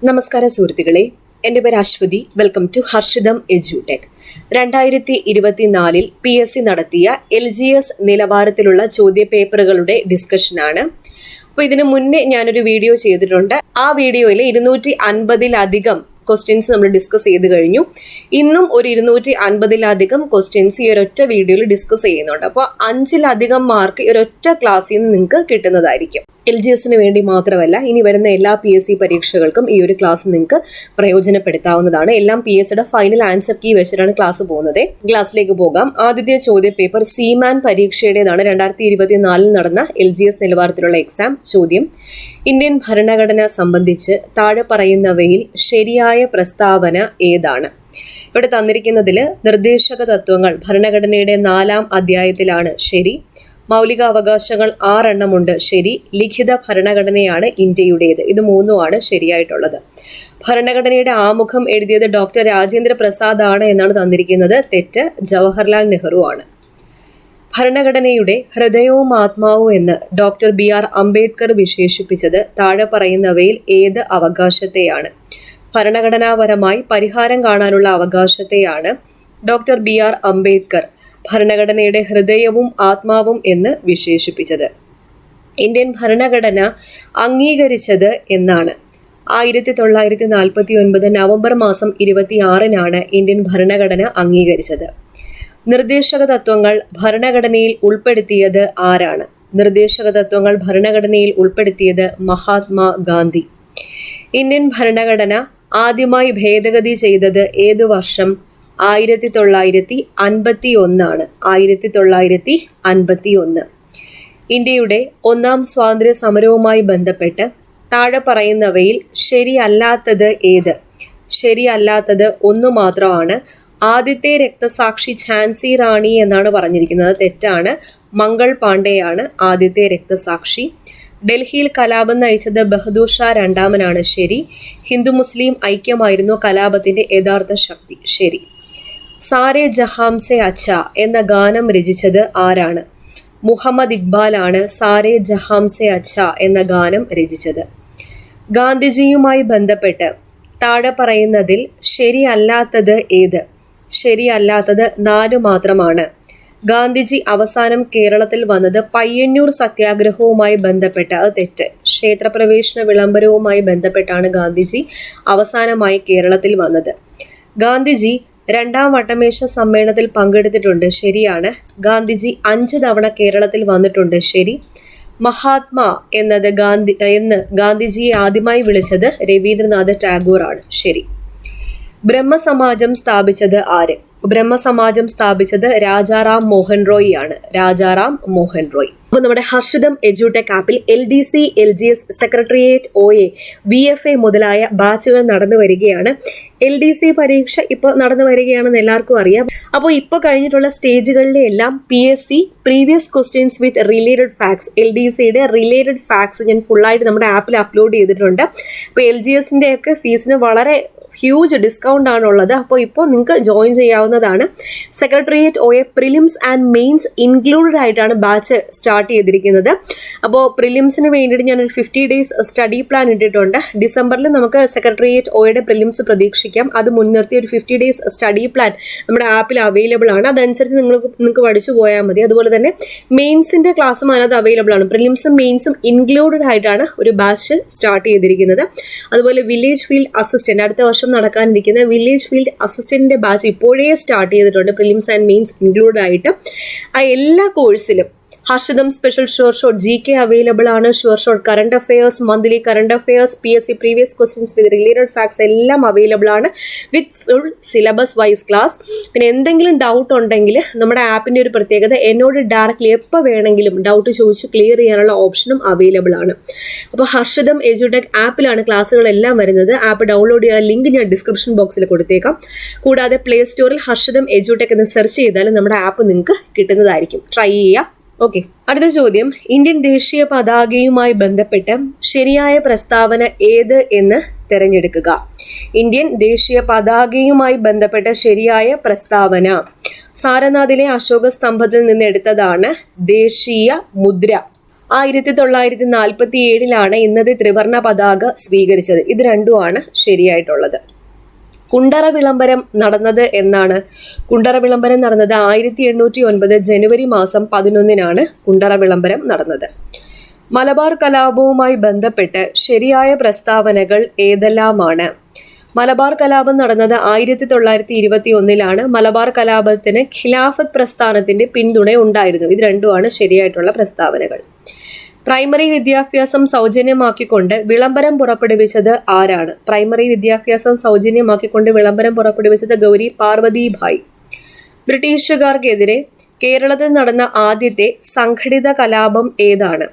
നമസ്കാരം സുഹൃത്തുക്കളെ, എൻ്റെ പേര് Ashwathi. Welcome to Harshitham edutech. 2024 PSC നടത്തിയ LGS നിലവാരത്തിലുള്ള ചോദ്യപേപ്പറുകളുടെ ഡിസ്കഷനാണ്. അപ്പോൾ ഇതിനു മുന്നേ ഞാനൊരു വീഡിയോ ചെയ്തിട്ടുണ്ട്. ആ വീഡിയോയിൽ 250-ലധികം ക്വസ്റ്റ്യൻസ് നമ്മൾ ഡിസ്കസ് ചെയ്ത് കഴിഞ്ഞു. ഇന്നും ഒരു 250-ലധികം ക്വസ്റ്റ്യൻസ് ഈ ഒരൊറ്റ വീഡിയോയിൽ ഡിസ്കസ് ചെയ്യുന്നുണ്ട്. അപ്പോൾ 5-ലധികം മാർക്ക് ഈ ഒരൊറ്റ ക്ലാസ്സിൽ നിന്ന് നിങ്ങൾക്ക് കിട്ടുന്നതായിരിക്കും. LGSന് വേണ്ടി മാത്രമല്ല, ഇനി വരുന്ന എല്ലാ PSC പരീക്ഷകൾക്കും ഈ ഒരു ക്ലാസ് നിങ്ങൾക്ക് പ്രയോജനപ്പെടുത്താവുന്നതാണ്. എല്ലാം PSCയുടെ ഫൈനൽ ആൻസർ കീ വെച്ചിട്ടാണ് ക്ലാസ് പോകുന്നത്. ക്ലാസ്സിലേക്ക് പോകാം. ആദ്യത്തെ ചോദ്യ പേപ്പർ സീമാൻ പരീക്ഷയുടേതാണ്. 2024 നടന്ന LGS നിലവാരത്തിലുള്ള എക്സാം. ചോദ്യം: ഇന്ത്യൻ ഭരണഘടന സംബന്ധിച്ച് താഴെ പറയുന്നവയിൽ ശരിയായ പ്രസ്താവന ഏതാണ്? ഇവിടെ തന്നിരിക്കുന്നതിൽ നിർദ്ദേശക തത്വങ്ങൾ ഭരണഘടനയുടെ 4-ാം അധ്യായത്തിലാണ് ശരി. മൗലിക അവകാശങ്ങൾ 6 എണ്ണമുണ്ട് ശരി. ലിഖിത ഭരണഘടനയാണ് ഇന്ത്യയുടേത്. ഇത് 3ഉമാണ് ശരിയായിട്ടുള്ളത്. ഭരണഘടനയുടെ ആമുഖം എഴുതിയത് ഡോക്ടർ രാജേന്ദ്ര പ്രസാദ് ആണ് എന്നാണ് തന്നിരിക്കുന്നത്. തെറ്റ്. ജവഹർലാൽ നെഹ്റു ആണ്. ഭരണഘടനയുടെ ഹൃദയവും ആത്മാവും എന്ന് ഡോക്ടർ BR അംബേദ്കർ വിശേഷിപ്പിച്ചത് താഴെ പറയുന്നവയിൽ ഏത് അവകാശത്തെയാണ്? ഭരണഘടനാപരമായി പരിഹാരം കാണാനുള്ള അവകാശത്തെയാണ് ഡോക്ടർ BR അംബേദ്കർ ഭരണഘടനയുടെ ഹൃദയവും ആത്മാവും എന്ന് വിശേഷിപ്പിച്ചത്. ഇന്ത്യൻ ഭരണഘടന അംഗീകരിച്ചത് എന്നാണ്? 1949 നവംബർ മാസം 26-നാണ് ഇന്ത്യൻ ഭരണഘടന അംഗീകരിച്ചത്. നിർദ്ദേശക തത്വങ്ങൾ ഭരണഘടനയിൽ ഉൾപ്പെടുത്തിയത് ആരാണ്? നിർദ്ദേശക തത്വങ്ങൾ ഭരണഘടനയിൽ ഉൾപ്പെടുത്തിയത് മഹാത്മാ ഗാന്ധി. ഇന്ത്യൻ ഭരണഘടന ആദ്യമായി ഭേദഗതി ചെയ്തത് ഏതു വർഷം? 1951 ആണ്. 1951. ഇന്ത്യയുടെ 1-ാം സ്വാതന്ത്ര്യ സമരവുമായി ബന്ധപ്പെട്ട് താഴെ പറയുന്നവയിൽ ശരിയല്ലാത്തത് ഏത്? ശരിയല്ലാത്തത് ഒന്ന് മാത്രമാണ്. ആദ്യത്തെ രക്തസാക്ഷി ഝാൻസി റാണി എന്നാണ് പറഞ്ഞിരിക്കുന്നത്. തെറ്റാണ്. മംഗൾ പാണ്ഡെയാണ് ആദ്യത്തെ രക്തസാക്ഷി. ഡൽഹിയിൽ കലാപം നയിച്ചത് ബഹദൂർ ഷാ രണ്ടാമനാണ്. ശരി. ഹിന്ദു മുസ്ലിം ഐക്യമായിരുന്നു കലാപത്തിന്റെ യഥാർത്ഥ ശക്തി. ശരി. സാരേ ജഹാംസെ അച്ഛ എന്ന ഗാനം രചിച്ചത് ആരാണ്? മുഹമ്മദ് ഇക്ബാൽ ആണ് സാരേ ജഹാംസെ അച്ഛ എന്ന ഗാനം രചിച്ചത്. ഗാന്ധിജിയുമായി ബന്ധപ്പെട്ട് താഴെ പറയുന്നതിൽ ശരിയല്ലാത്തത് ഏത്? ശരിയല്ലാത്തത് 4 മാത്രമാണ്. ഗാന്ധിജി അവസാനം കേരളത്തിൽ വന്നത് പയ്യന്നൂർ സത്യാഗ്രഹവുമായി ബന്ധപ്പെട്ട്. അത് തെറ്റ്. ക്ഷേത്രപ്രവേശന വിളംബരവുമായി ബന്ധപ്പെട്ടാണ് ഗാന്ധിജി അവസാനമായി കേരളത്തിൽ വന്നത്. ഗാന്ധിജി 2-ാം വട്ടമേശ സമ്മേളനത്തിൽ പങ്കെടുത്തിട്ടുണ്ട്. ശരിയാണ്. ഗാന്ധിജി 5 തവണ കേരളത്തിൽ വന്നിട്ടുണ്ട്. ശരി. മഹാത്മാ എന്ന് ഗാന്ധിജിയെ ആദ്യമായി വിളിച്ചത് രവീന്ദ്രനാഥ് ടാഗോർ ആണ്. ശരി. ബ്രഹ്മസമാജം സ്ഥാപിച്ചത് ആര്? ബ്രഹ്മസമാജം സ്ഥാപിച്ചത് രാജാറാം മോഹൻ റോയ് ആണ്. രാജാറാം മോഹൻ റോയ്. അപ്പോൾ നമ്മുടെ ഹർഷിതം എഡ്യൂടെക് ആപ്പിൽ LDC, LGS, secretariat, OA, VFA മുതലായ ബാച്ചുകൾ നടന്നു വരികയാണ്. LDC പരീക്ഷ ഇപ്പോൾ നടന്നു വരികയാണെന്ന് എല്ലാവർക്കും അറിയാം. അപ്പോൾ ഇപ്പോൾ കഴിഞ്ഞിട്ടുള്ള സ്റ്റേജുകളിലെ എല്ലാം PSC previous questions with related facts, LDCയുടെ റിലേറ്റഡ് ഫാക്ട്സ് ഞാൻ ഫുള്ളായിട്ട് നമ്മുടെ ആപ്പിൽ അപ്ലോഡ് ചെയ്തിട്ടുണ്ട്. അപ്പോൾ LGSന്റെ ഒക്കെ ഫീസിന് വളരെ ഹ്യൂജ് ഡിസ്കൗണ്ട് ആണുള്ളത്. അപ്പോൾ ഇപ്പോൾ നിങ്ങൾക്ക് ജോയിൻ ചെയ്യാവുന്നതാണ്. Secretariat OA prelims and mains included ആയിട്ടാണ് ബാച്ച് സ്റ്റാർട്ട് ചെയ്തിരിക്കുന്നത്. അപ്പോൾ പ്രിലിംസിന് വേണ്ടിയിട്ട് ഞാനൊരു 50 days സ്റ്റഡി പ്ലാൻ ഇട്ടിട്ടുണ്ട്. ഡിസംബറിൽ നമുക്ക് സെക്രട്ടേറിയറ്റ് OAയുടെ പ്രിലിംസ് പ്രതീക്ഷിക്കാം. അത് മുൻനിർത്തി ഒരു 50 days സ്റ്റഡി പ്ലാൻ നമ്മുടെ ആപ്പിൽ അവൈലബിൾ ആണ്. അതനുസരിച്ച് നിങ്ങൾക്ക് പഠിച്ചു പോയാൽ മതി. അതുപോലെ തന്നെ മെയിൻസിൻ്റെ ക്ലാസ്സും അതിനകത്ത് അവൈലബിൾ ആണ്. പ്രിലിംസും മെയിൻസും ഇൻക്ലൂഡഡ് ആയിട്ടാണ് ഒരു ബാച്ച് സ്റ്റാർട്ട് ചെയ്തിരിക്കുന്നത്. അതുപോലെ വില്ലേജ് ഫീൽഡ് അസിസ്റ്റന്റ് അടുത്ത വർഷം നടക്കാനിരിക്കുന്ന വില്ലേജ് ഫീൽഡ് അസിസ്റ്റന്റിന്റെ ബാച്ച് ഇപ്പോഴേ സ്റ്റാർട്ട് ചെയ്തിട്ടുണ്ട്. പ്രിലിംസ് ആൻഡ് മെയിൻസ് ഇൻക്ലൂഡ് ആയിട്ട് ആ എല്ലാ കോഴ്സിലും Harshitham special sure shot GK available ആണ്. Sure shot current affairs, monthly current affairs, PSC previous questions with related facts എല്ലാം അവൈലബിൾ ആണ് with full syllabus wise class. പിന്നെ എന്തെങ്കിലും ഡൗട്ട് ഉണ്ടെങ്കിൽ നമ്മുടെ ആപ്പിൻ്റെ ഒരു പ്രത്യേകത, എന്നോട് ഡയറക്റ്റ്ലി എപ്പോൾ വേണമെങ്കിലും ഡൗട്ട് ചോദിച്ച് ക്ലിയർ ചെയ്യാനുള്ള ഓപ്ഷനും അവൈലബിൾ ആണ്. അപ്പോൾ ഹർഷിതം എഡ്യൂടെക് ആപ്പിലാണ് ക്ലാസ്സുകളെല്ലാം വരുന്നത്. ആപ്പ് ഡൗൺലോഡ് ചെയ്യാൻ ലിങ്ക് ഞാൻ ഡിസ്ക്രിപ്ഷൻ ബോക്സിൽ കൊടുത്തേക്കാം. കൂടാതെ പ്ലേ സ്റ്റോറിൽ ഹർഷിതം എഡ്യൂടെക് എന്ന് സെർച്ച് ചെയ്താൽ നമ്മുടെ ആപ്പ് നിങ്ങൾക്ക് കിട്ടുന്നതായിരിക്കും. ട്രൈ ചെയ്യുക. ഓക്കെ. അടുത്ത ചോദ്യം: ഇന്ത്യൻ ദേശീയ പതാകയുമായി ബന്ധപ്പെട്ട് ശരിയായ പ്രസ്താവന ഏത് എന്ന് തിരഞ്ഞെടുക്കുക. ഇന്ത്യൻ ദേശീയ പതാകയുമായി ബന്ധപ്പെട്ട ശരിയായ പ്രസ്താവന സാരനാഥിലെ അശോക സ്തംഭത്തിൽ നിന്ന് എടുത്തതാണ് ദേശീയ മുദ്ര. 1947 ഇന്നത്തെ ത്രിവർണ പതാക സ്വീകരിച്ചത്. ഇത് രണ്ടുമാണ് ശരിയായിട്ടുള്ളത്. കുണ്ടറ വിളംബരം നടന്നത് എന്നാണ്? കുണ്ടറ വിളംബരം നടന്നത് 1809 ജനുവരി മാസം 11 കുണ്ടറ വിളംബരം നടന്നത്. മലബാർ കലാപവുമായി ബന്ധപ്പെട്ട് ശരിയായ പ്രസ്താവനകൾ ഏതെല്ലാമാണ്? മലബാർ കലാപം നടന്നത് 1921 മലബാർ കലാപത്തിന് ഖിലാഫത്ത് പ്രസ്ഥാനത്തിന്റെ പിന്തുണ ഉണ്ടായിരുന്നു. ഇത് രണ്ടുമാണ് ശരിയായിട്ടുള്ള പ്രസ്താവനകൾ. പ്രൈമറി വിദ്യാഭ്യാസം സൗജന്യമാക്കിക്കൊണ്ട് വിളംബരം പുറപ്പെടുവിച്ചത് ആരാണ്? പ്രൈമറി വിദ്യാഭ്യാസം സൗജന്യമാക്കിക്കൊണ്ട് വിളംബരം പുറപ്പെടുവിച്ചത് ഗൗരി പാർവതിഭായ്. ബ്രിട്ടീഷുകാർക്കെതിരെ കേരളത്തിൽ നടന്ന ആദ്യത്തെ സംഘടിത കലാപം ഏതാണ്?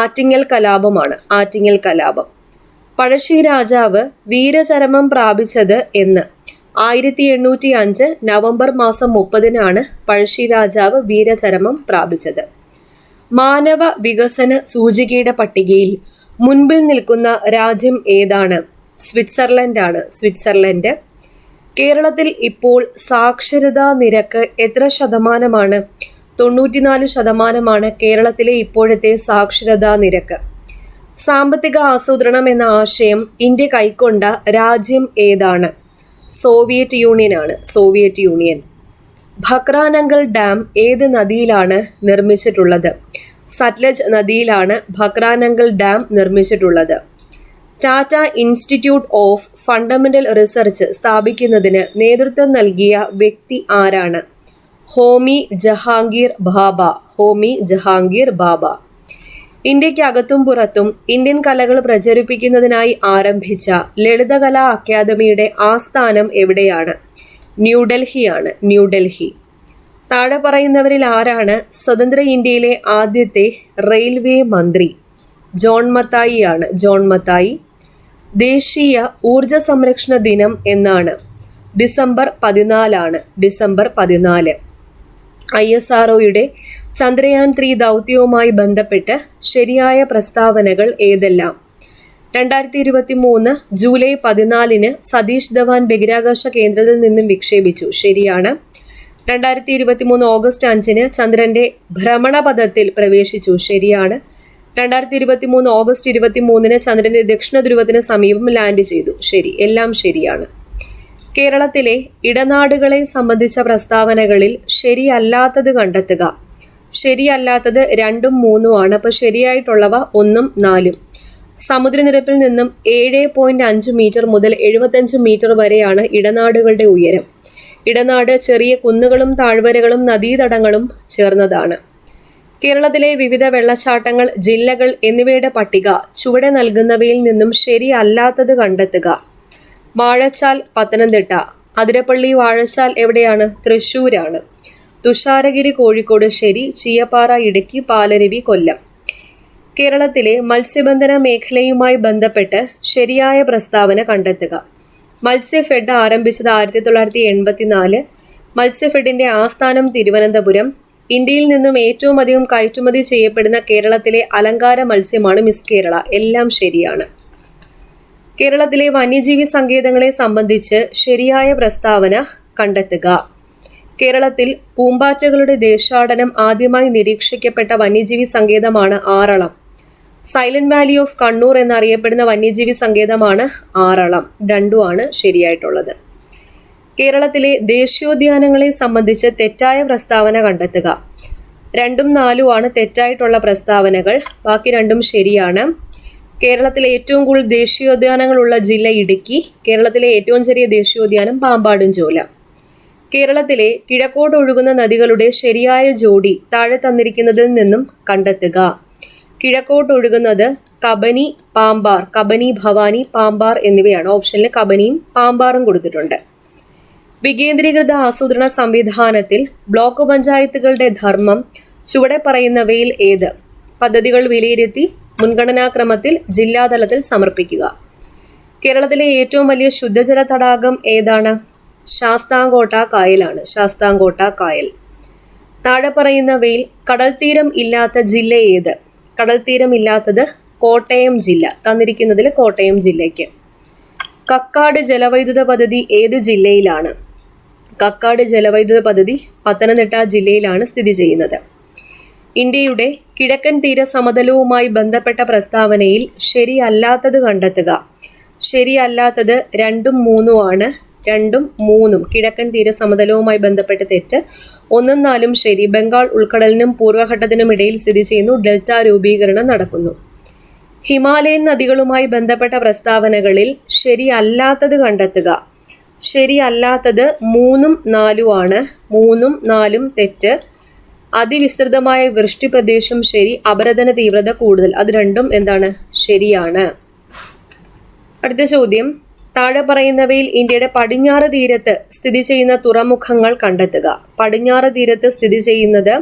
ആറ്റിങ്ങൽ കലാപമാണ്. ആറ്റിങ്ങൽ കലാപം. പഴശ്ശി രാജാവ് വീരചരമം പ്രാപിച്ചത് എന്ന്? 1805 നവംബർ മാസം 30 പഴശ്ശി രാജാവ് വീരചരമം പ്രാപിച്ചത്. മാനവ വികസന സൂചികയുടെ പട്ടികയിൽ മുൻപിൽ നിൽക്കുന്ന രാജ്യം ഏതാണ്? സ്വിറ്റ്സർലൻഡ് ആണ്. സ്വിറ്റ്സർലൻഡ്. കേരളത്തിൽ ഇപ്പോൾ സാക്ഷരതാ നിരക്ക് എത്ര ശതമാനമാണ്? 94% കേരളത്തിലെ ഇപ്പോഴത്തെ സാക്ഷരതാ നിരക്ക്. സാമ്പത്തിക ആസൂത്രണം എന്ന ആശയം ഇന്ത്യ കൈക്കൊണ്ട രാജ്യം ഏതാണ്? സോവിയറ്റ് യൂണിയൻ ആണ്. Soviet union. ഭക്രാനങ്കൽ ഡാം ഏത് നദിയിലാണ് നിർമ്മിച്ചിട്ടുള്ളത്? Sutlej നദിയിലാണ് Bhakra Nangal dam നിർമ്മിച്ചിട്ടുള്ളത്. Tata institute of fundamental research സ്ഥാപിക്കുന്നതിന് നേതൃത്വം നൽകിയ വ്യക്തി ആരാണ്? ഹോമി ജഹാംഗീർ ഭാഭ. ഹോമി ജഹാംഗീർ ഭാഭ. ഇന്ത്യക്കകത്തും പുറത്തും ഇന്ത്യൻ കലകൾ പ്രചരിപ്പിക്കുന്നതിനായി ആരംഭിച്ച ലളിതകലാ അക്കാദമിയുടെ ആസ്ഥാനം എവിടെയാണ്? ന്യൂഡൽഹിയാണ്. ന്യൂഡൽഹി. താഴെ പറയുന്നവരിൽ ആരാണ് സ്വതന്ത്ര ഇന്ത്യയിലെ ആദ്യത്തെ റെയിൽവേ മന്ത്രി? ജോൺ മത്തായി ആണ്. ജോൺ മത്തായി. ദേശീയ ഊർജ സംരക്ഷണ ദിനം എന്നാണ്? December 14 December 14. ISROയുടെ ചന്ദ്രയാൻ 3 ദൗത്യവുമായി ബന്ധപ്പെട്ട് ശരിയായ പ്രസ്താവനകൾ ഏതെല്ലാം? 2023 ജൂലൈ 14 സതീഷ് ധവാൻ ബഹിരാകാശ കേന്ദ്രത്തിൽ നിന്നും വിക്ഷേപിച്ചു. ശരിയാണ്. 2023 ഓഗസ്റ്റ് 5 ചന്ദ്രന്റെ ഭ്രമണപഥത്തിൽ പ്രവേശിച്ചു. ശരിയാണ്. 2023 ഓഗസ്റ്റ് 23 ചന്ദ്രന്റെ ദക്ഷിണ ധ്രുവത്തിന് സമീപം ലാൻഡ് ചെയ്തു. ശരി. എല്ലാം ശരിയാണ്. കേരളത്തിലെ ഇടനാടുകളെ സംബന്ധിച്ച പ്രസ്താവനകളിൽ ശരിയല്ലാത്തത് കണ്ടെത്തുക. ശരിയല്ലാത്തത് 2ഉം 3ഉം ആണ്. അപ്പോൾ ശരിയായിട്ടുള്ളവ 1ഉം 4ഉം. സമുദ്രനിരപ്പിൽ നിന്നും 7.5 മീറ്റർ മുതൽ 75 മീറ്റർ വരെയാണ് ഇടനാടുകളുടെ ഉയരം. ഇടനാട് ചെറിയ കുന്നുകളും താഴ്വരകളും നദീതടങ്ങളും ചേർന്നതാണ്. കേരളത്തിലെ വിവിധ വെള്ളച്ചാട്ടങ്ങൾ, ജില്ലകൾ എന്നിവയുടെ പട്ടിക ചുവടെ നൽകുന്നവയിൽ നിന്നും ശരിയല്ലാത്തത് കണ്ടെത്തുക. വാഴച്ചാൽ പത്തനംതിട്ട. അതിരപ്പള്ളി വാഴച്ചാൽ എവിടെയാണ്? തൃശ്ശൂരാണ്. തുഷാരഗിരി കോഴിക്കോട്. ശരി. ചീയപ്പാറ ഇടുക്കി. പാലരുവി കൊല്ലം. കേരളത്തിലെ മത്സ്യബന്ധന മേഖലയുമായി ബന്ധപ്പെട്ട് ശരിയായ പ്രസ്താവന കണ്ടെത്തുക. മത്സ്യഫെഡ് ആരംഭിച്ചത് 1984. മത്സ്യഫെഡിന്റെ ആസ്ഥാനം തിരുവനന്തപുരം. ഇന്ത്യയിൽ നിന്നും ഏറ്റവും അധികം കയറ്റുമതി ചെയ്യപ്പെടുന്ന കേരളത്തിലെ അലങ്കാര മത്സ്യമാണ് മിസ് കേരള. എല്ലാം ശരിയാണ്. കേരളത്തിലെ വന്യജീവി സങ്കേതങ്ങളെ സംബന്ധിച്ച് ശരിയായ പ്രസ്താവന കണ്ടെത്തുക. കേരളത്തിൽ പൂമ്പാറ്റകളുടെ ദേശാടനം ആദ്യമായി നിരീക്ഷിക്കപ്പെട്ട വന്യജീവി സങ്കേതമാണ് Aralam. Silent Valley of Kannur എന്നറിയപ്പെടുന്ന വന്യജീവി സങ്കേതമാണ് ആറളം. 2ഉമാണ് ശരിയായിട്ടുള്ളത്. കേരളത്തിലെ ദേശീയോദ്യാനങ്ങളെ സംബന്ധിച്ച് തെറ്റായ പ്രസ്താവന കണ്ടെത്തുക. 2ഉം 4ഉമാണ് തെറ്റായിട്ടുള്ള പ്രസ്താവനകൾ. ബാക്കി 2ഉം ശരിയാണ്. കേരളത്തിലെ ഏറ്റവും കൂടുതൽ ദേശീയോദ്യാനങ്ങളുള്ള ജില്ല ഇടുക്കി. കേരളത്തിലെ ഏറ്റവും ചെറിയ ദേശീയോദ്യാനം പാമ്പാടുംചോല. കേരളത്തിലെ കിഴക്കോട്ട് ഒഴുകുന്ന നദികളുടെ ശരിയായ ജോഡി താഴെ തന്നിരിക്കുന്നതിൽ നിന്നും കണ്ടെത്തുക. കിഴക്കോട്ട് ഒഴുകുന്നത് കബനി, പാമ്പാർ. കബനി, ഭവാനി, പാമ്പാർ എന്നിവയാണ്. ഓപ്ഷനിൽ കബനിയും പാമ്പാറും കൊടുത്തിട്ടുണ്ട്. വികേന്ദ്രീകൃത ആസൂത്രണ സംവിധാനത്തിൽ ബ്ലോക്ക് പഞ്ചായത്തുകളുടെ ധർമ്മം ചുവടെ പറയുന്നവയിൽ ഏത്? പദ്ധതികൾ വിലയിരുത്തി മുൻഗണനാക്രമത്തിൽ ജില്ലാതലത്തിൽ സമർപ്പിക്കുക. കേരളത്തിലെ ഏറ്റവും വലിയ ശുദ്ധജല തടാകം ഏതാണ്? ശാസ്താംകോട്ട കായലാണ്. ശാസ്താംകോട്ട കായൽ. താഴെ പറയുന്നവയിൽ കടൽ തീരം ഇല്ലാത്ത ജില്ല ഏത്? കടൽ തീരം ഇല്ലാത്തത് കോട്ടയം ജില്ല. തന്നിരിക്കുന്നതിൽ കോട്ടയം ജില്ലയ്ക്ക്. കക്കാട് ജലവൈദ്യുത പദ്ധതി ഏത് ജില്ലയിലാണ്? കക്കാട് ജലവൈദ്യുത പദ്ധതി പത്തനംതിട്ട ജില്ലയിലാണ് സ്ഥിതി ചെയ്യുന്നത്. ഇന്ത്യയുടെ കിഴക്കൻ തീര സമതലവുമായി ബന്ധപ്പെട്ട പ്രസ്താവനയിൽ ശരിയല്ലാത്തത് കണ്ടെത്തുക. ശരിയല്ലാത്തത് 2ഉം 3ഉം ആണ്. 2ഉം 3ഉം കിഴക്കൻ തീര സമതലവുമായി ബന്ധപ്പെട്ട് തെറ്റ്. 1ഉം 4ഉം ശരി. ബംഗാൾ ഉൾക്കടലിനും പൂർവ്വഘട്ടത്തിനും ഇടയിൽ സ്ഥിതി ചെയ്യുന്നു. ഡെൽറ്റ രൂപീകരണം നടക്കുന്നു. ഹിമാലയൻ നദികളുമായി ബന്ധപ്പെട്ട പ്രസ്താവനകളിൽ ശരിയല്ലാത്തത് കണ്ടെത്തുക. ശരിയല്ലാത്തത് 3ഉം 4ഉം ആണ്. 3ഉം 4ഉം തെറ്റ്. അതിവിസ്തൃതമായ വൃഷ്ടി പ്രദേശം ശരി. അപരദന തീവ്രത കൂടുതൽ. അത് രണ്ടും എന്താണ്? ശരിയാണ്. അടുത്ത ചോദ്യം, താഴെ പറയുന്നവയിൽ ഇന്ത്യയുടെ പടിഞ്ഞാറ് തീരത്ത് സ്ഥിതി ചെയ്യുന്ന തുറമുഖങ്ങൾ കണ്ടെത്തുക. പടിഞ്ഞാറ് തീരത്ത് സ്ഥിതി ചെയ്യുന്നത്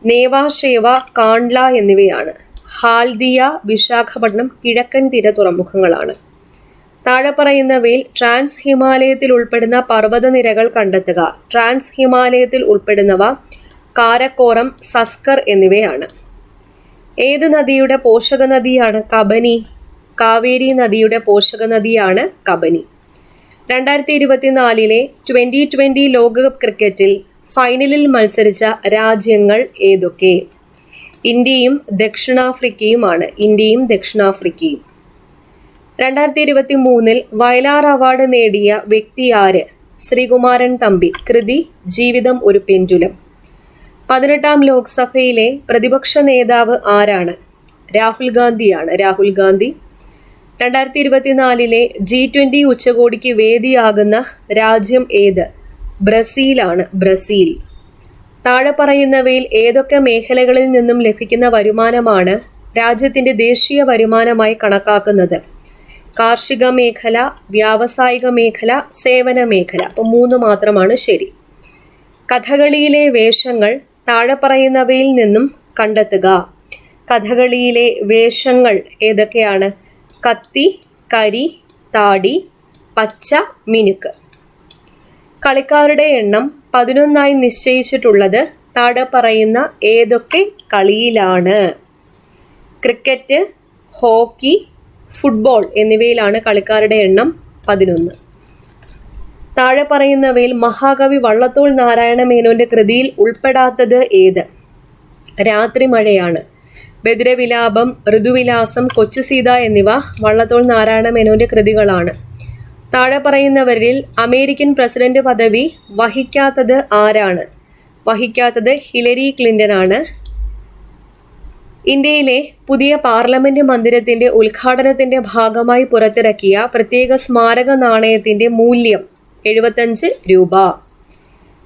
നേവാശേവ, കാണ്ട്ല എന്നിവയാണ്. ഹാൽദിയ, വിശാഖപട്ടണം കിഴക്കൻ തീര തുറമുഖങ്ങളാണ്. താഴെ പറയുന്നവയിൽ ട്രാൻസ് ഹിമാലയത്തിൽ ഉൾപ്പെടുന്ന പർവ്വതനിരകൾ കണ്ടെത്തുക. ട്രാൻസ് ഹിമാലയത്തിൽ ഉൾപ്പെടുന്നവ കാരക്കോറം, സസ്കർ എന്നിവയാണ്. ഏത് നദിയുടെ പോഷക നദിയാണ് കബനി? കാവേരി നദിയുടെ പോഷക നദിയാണ് കബനി. 2024 2020 ലോകകപ്പ് ക്രിക്കറ്റിൽ ഫൈനലിൽ മത്സരിച്ച രാജ്യങ്ങൾ ഏതൊക്കെ? ഇന്ത്യയും ദക്ഷിണാഫ്രിക്കയുമാണ്. ഇന്ത്യയും ദക്ഷിണാഫ്രിക്കയും. 2023 വയലാർ അവാർഡ് നേടിയ വ്യക്തി ആര്? ശ്രീകുമാരൻ തമ്പി. കൃതി ജീവിതം ഒരു പെൻഡുലം. 18ാം ലോക്സഭയിലെ പ്രതിപക്ഷ നേതാവ് ആരാണ്? രാഹുൽ ഗാന്ധിയാണ്. രാഹുൽ ഗാന്ധി. 2024 G20 ഉച്ചകോടിക്ക് വേദിയാകുന്ന രാജ്യം ഏത്? ബ്രസീലാണ്. ബ്രസീൽ. താഴെ പറയുന്നവയിൽ ഏതൊക്കെ മേഖലകളിൽ നിന്നും ലഭിക്കുന്ന വരുമാനമാണ് രാജ്യത്തിന്റെ ദേശീയ വരുമാനമായി കണക്കാക്കുന്നത്? കാർഷിക മേഖല, വ്യാവസായിക മേഖല, സേവന മേഖല. അപ്പോൾ 3 മാത്രമാണ് ശരി. കഥകളിയിലെ വേഷങ്ങൾ താഴെ പറയുന്നവയിൽ നിന്നും കണ്ടെത്തുക. കഥകളിയിലെ വേഷങ്ങൾ ഏതൊക്കെയാണ്? കത്തി, കരി, താടി, പച്ച, മിനുക്ക്. കളിക്കാരുടെ എണ്ണം 11 നിശ്ചയിച്ചിട്ടുള്ളത് താഴെ പറയുന്ന ഏതൊക്കെ കളിയിലാണ്? ക്രിക്കറ്റ്, ഹോക്കി, ഫുട്ബോൾ എന്നിവയിലാണ് കളിക്കാരുടെ എണ്ണം 11. താഴെ പറയുന്നവയിൽ മഹാകവി വള്ളത്തോൾ നാരായണ മേനോന്റെ കൃതിയിൽ ഉൾപ്പെടാത്തത് ഏത്? രാത്രിമഴയാണ്. ബദിരവിലാപം, ഋതുവിലാസം, കൊച്ചുസീത എന്നിവ വള്ളത്തോൾ നാരായണ മേനോന്റെ കൃതികളാണ്. താഴെ പറയുന്നവരിൽ അമേരിക്കൻ പ്രസിഡന്റ് പദവി വഹിക്കാത്തത് ആരാണ്? വഹിക്കാത്തത് ഹിലരി ക്ലിന്റൺ ആണ്. ഇന്ത്യയിലെ പുതിയ പാർലമെന്റ് മന്ദിരത്തിന്റെ ഉദ്ഘാടനത്തിന്റെ ഭാഗമായി പുറത്തിറക്കിയ പ്രത്യേക സ്മാരക നാണയത്തിന്റെ മൂല്യം 75 രൂപ.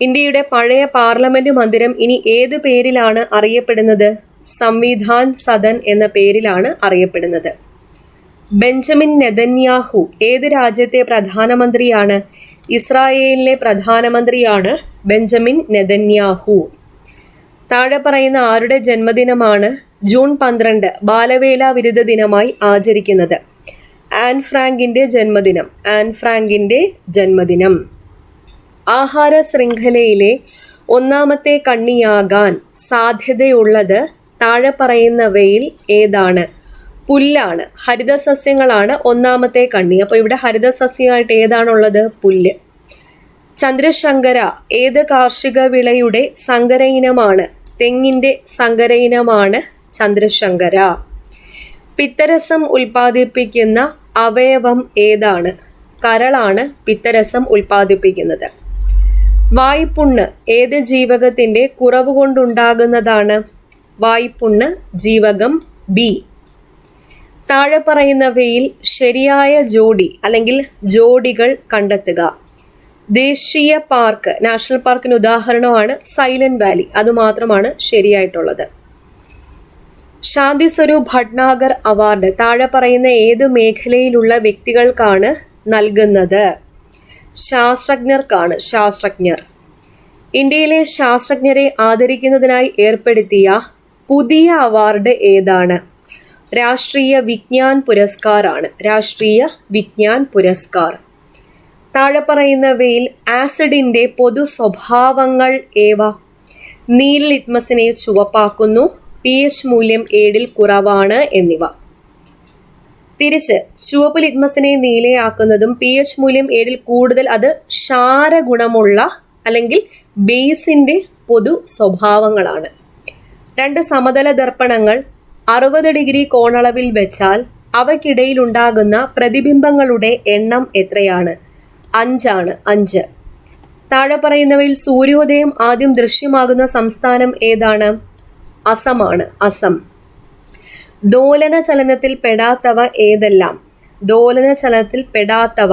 ഇന്ത്യയുടെ പഴയ പാർലമെന്റ് മന്ദിരം ഇനി ഏത് പേരിലാണ് അറിയപ്പെടുന്നത്? സംവിധാൻ സദൻ എന്ന പേരിലാണ് അറിയപ്പെടുന്നത്. ബെഞ്ചമിൻ നെതന്യാഹു ഏത് രാജ്യത്തെ പ്രധാനമന്ത്രിയാണ്? ഇസ്രായേലിലെ പ്രധാനമന്ത്രിയാണ് ബെഞ്ചമിൻ നെതന്യാഹു. താഴെ പറയുന്ന ആരുടെ ജന്മദിനമാണ് ജൂൺ 12 ബാലവേല വിരുദ്ധ ദിനമായി ആചരിക്കുന്നത്? ആൻ ഫ്രാങ്കിന്റെ ജന്മദിനം. ആൻ ഫ്രാങ്കിന്റെ ജന്മദിനം. ആഹാര ശൃംഖലയിലെ 1ാമത്തെ കണ്ണിയാകാൻ സാധ്യതയുള്ളത് താഴെ പറയുന്നവയിൽ ഏതാണ്? പുല്ലാണ്. ഹരിതസസ്യങ്ങളാണ് 1ാമത്തെ കണ്ണി. അപ്പോൾ ഇവിടെ ഹരിതസസ്യമായിട്ട് ഏതാണുള്ളത്? പുല്ല്. ചന്ദ്രശങ്കര ഏത് കാർഷിക വിളയുടെ സങ്കര ഇനമാണ്? തെങ്ങിന്റെ സങ്കര ഇനമാണ് ചന്ദ്രശങ്കര. പിത്തരസം ഉൽപ്പാദിപ്പിക്കുന്ന അവയവം ഏതാണ്? കരളാണ് പിത്തരസം ഉൽപ്പാദിപ്പിക്കുന്നത്. വായ്പുണ്ണ് ഏത് ജീവകത്തിന്റെ കുറവ് കൊണ്ടുണ്ടാകുന്നതാണ്? വായ്പുണ്ണ് ജീവകം ബി. താഴെ പറയുന്നവയിൽ ശരിയായ ജോഡി അല്ലെങ്കിൽ ജോഡികൾ കണ്ടെത്തുക. ദേശീയ പാർക്ക്, നാഷണൽ പാർക്കിന് ഉദാഹരണമാണ് silent Valley. അതുമാത്രമാണ് ശരിയായിട്ടുള്ളത്. Shanti Swarup Bhatnagar award താഴെ പറയുന്ന ഏത് മേഖലയിലുള്ള വ്യക്തികൾക്കാണ് നൽകുന്നത്? ശാസ്ത്രജ്ഞർക്കാണ്. ശാസ്ത്രജ്ഞർ. ഇന്ത്യയിലെ ശാസ്ത്രജ്ഞരെ ആദരിക്കുന്നതിനായി ഏർപ്പെടുത്തിയ പുതിയ അവാർഡ് ഏതാണ്? രാഷ്ട്രീയ വിജ്ഞാൻ പുരസ്കാർ ആണ്. രാഷ്ട്രീയ വിജ്ഞാൻ പുരസ്കാർ. താഴെ പറയുന്നവയിൽ ആസിഡിന്റെ പൊതു സ്വഭാവങ്ങൾ ഏവ? നീല ലിറ്റ്മസിനെ ചുവപ്പാക്കുന്നു, pH മൂല്യം 7 കുറവാണ് എന്നിവ. തിരിച്ച് ചുവപ്പ് ലിറ്റ്മസിനെ നീലയാക്കുന്നതും pH മൂല്യം 7 കൂടുതൽ അത് ക്ഷാരഗുണമുള്ള അല്ലെങ്കിൽ ബേസിന്റെ പൊതു സ്വഭാവങ്ങളാണ്. 2 സമതല ദർപ്പണങ്ങൾ 60 ഡിഗ്രി കോണളവിൽ വെച്ചാൽ അവയ്ക്കിടയിലുണ്ടാകുന്ന പ്രതിബിംബങ്ങളുടെ എണ്ണം എത്രയാണ്? 5 ആണ്. 5. താഴെ പറയുന്നവയിൽ സൂര്യോദയം ആദ്യം ദൃശ്യമാകുന്ന സംസ്ഥാനം ഏതാണ്? അസമാണ്. അസം. ദോലന ചലനത്തിൽ പെടാത്തവ ഏതെല്ലാം? ദോലന ചലനത്തിൽ പെടാത്തവ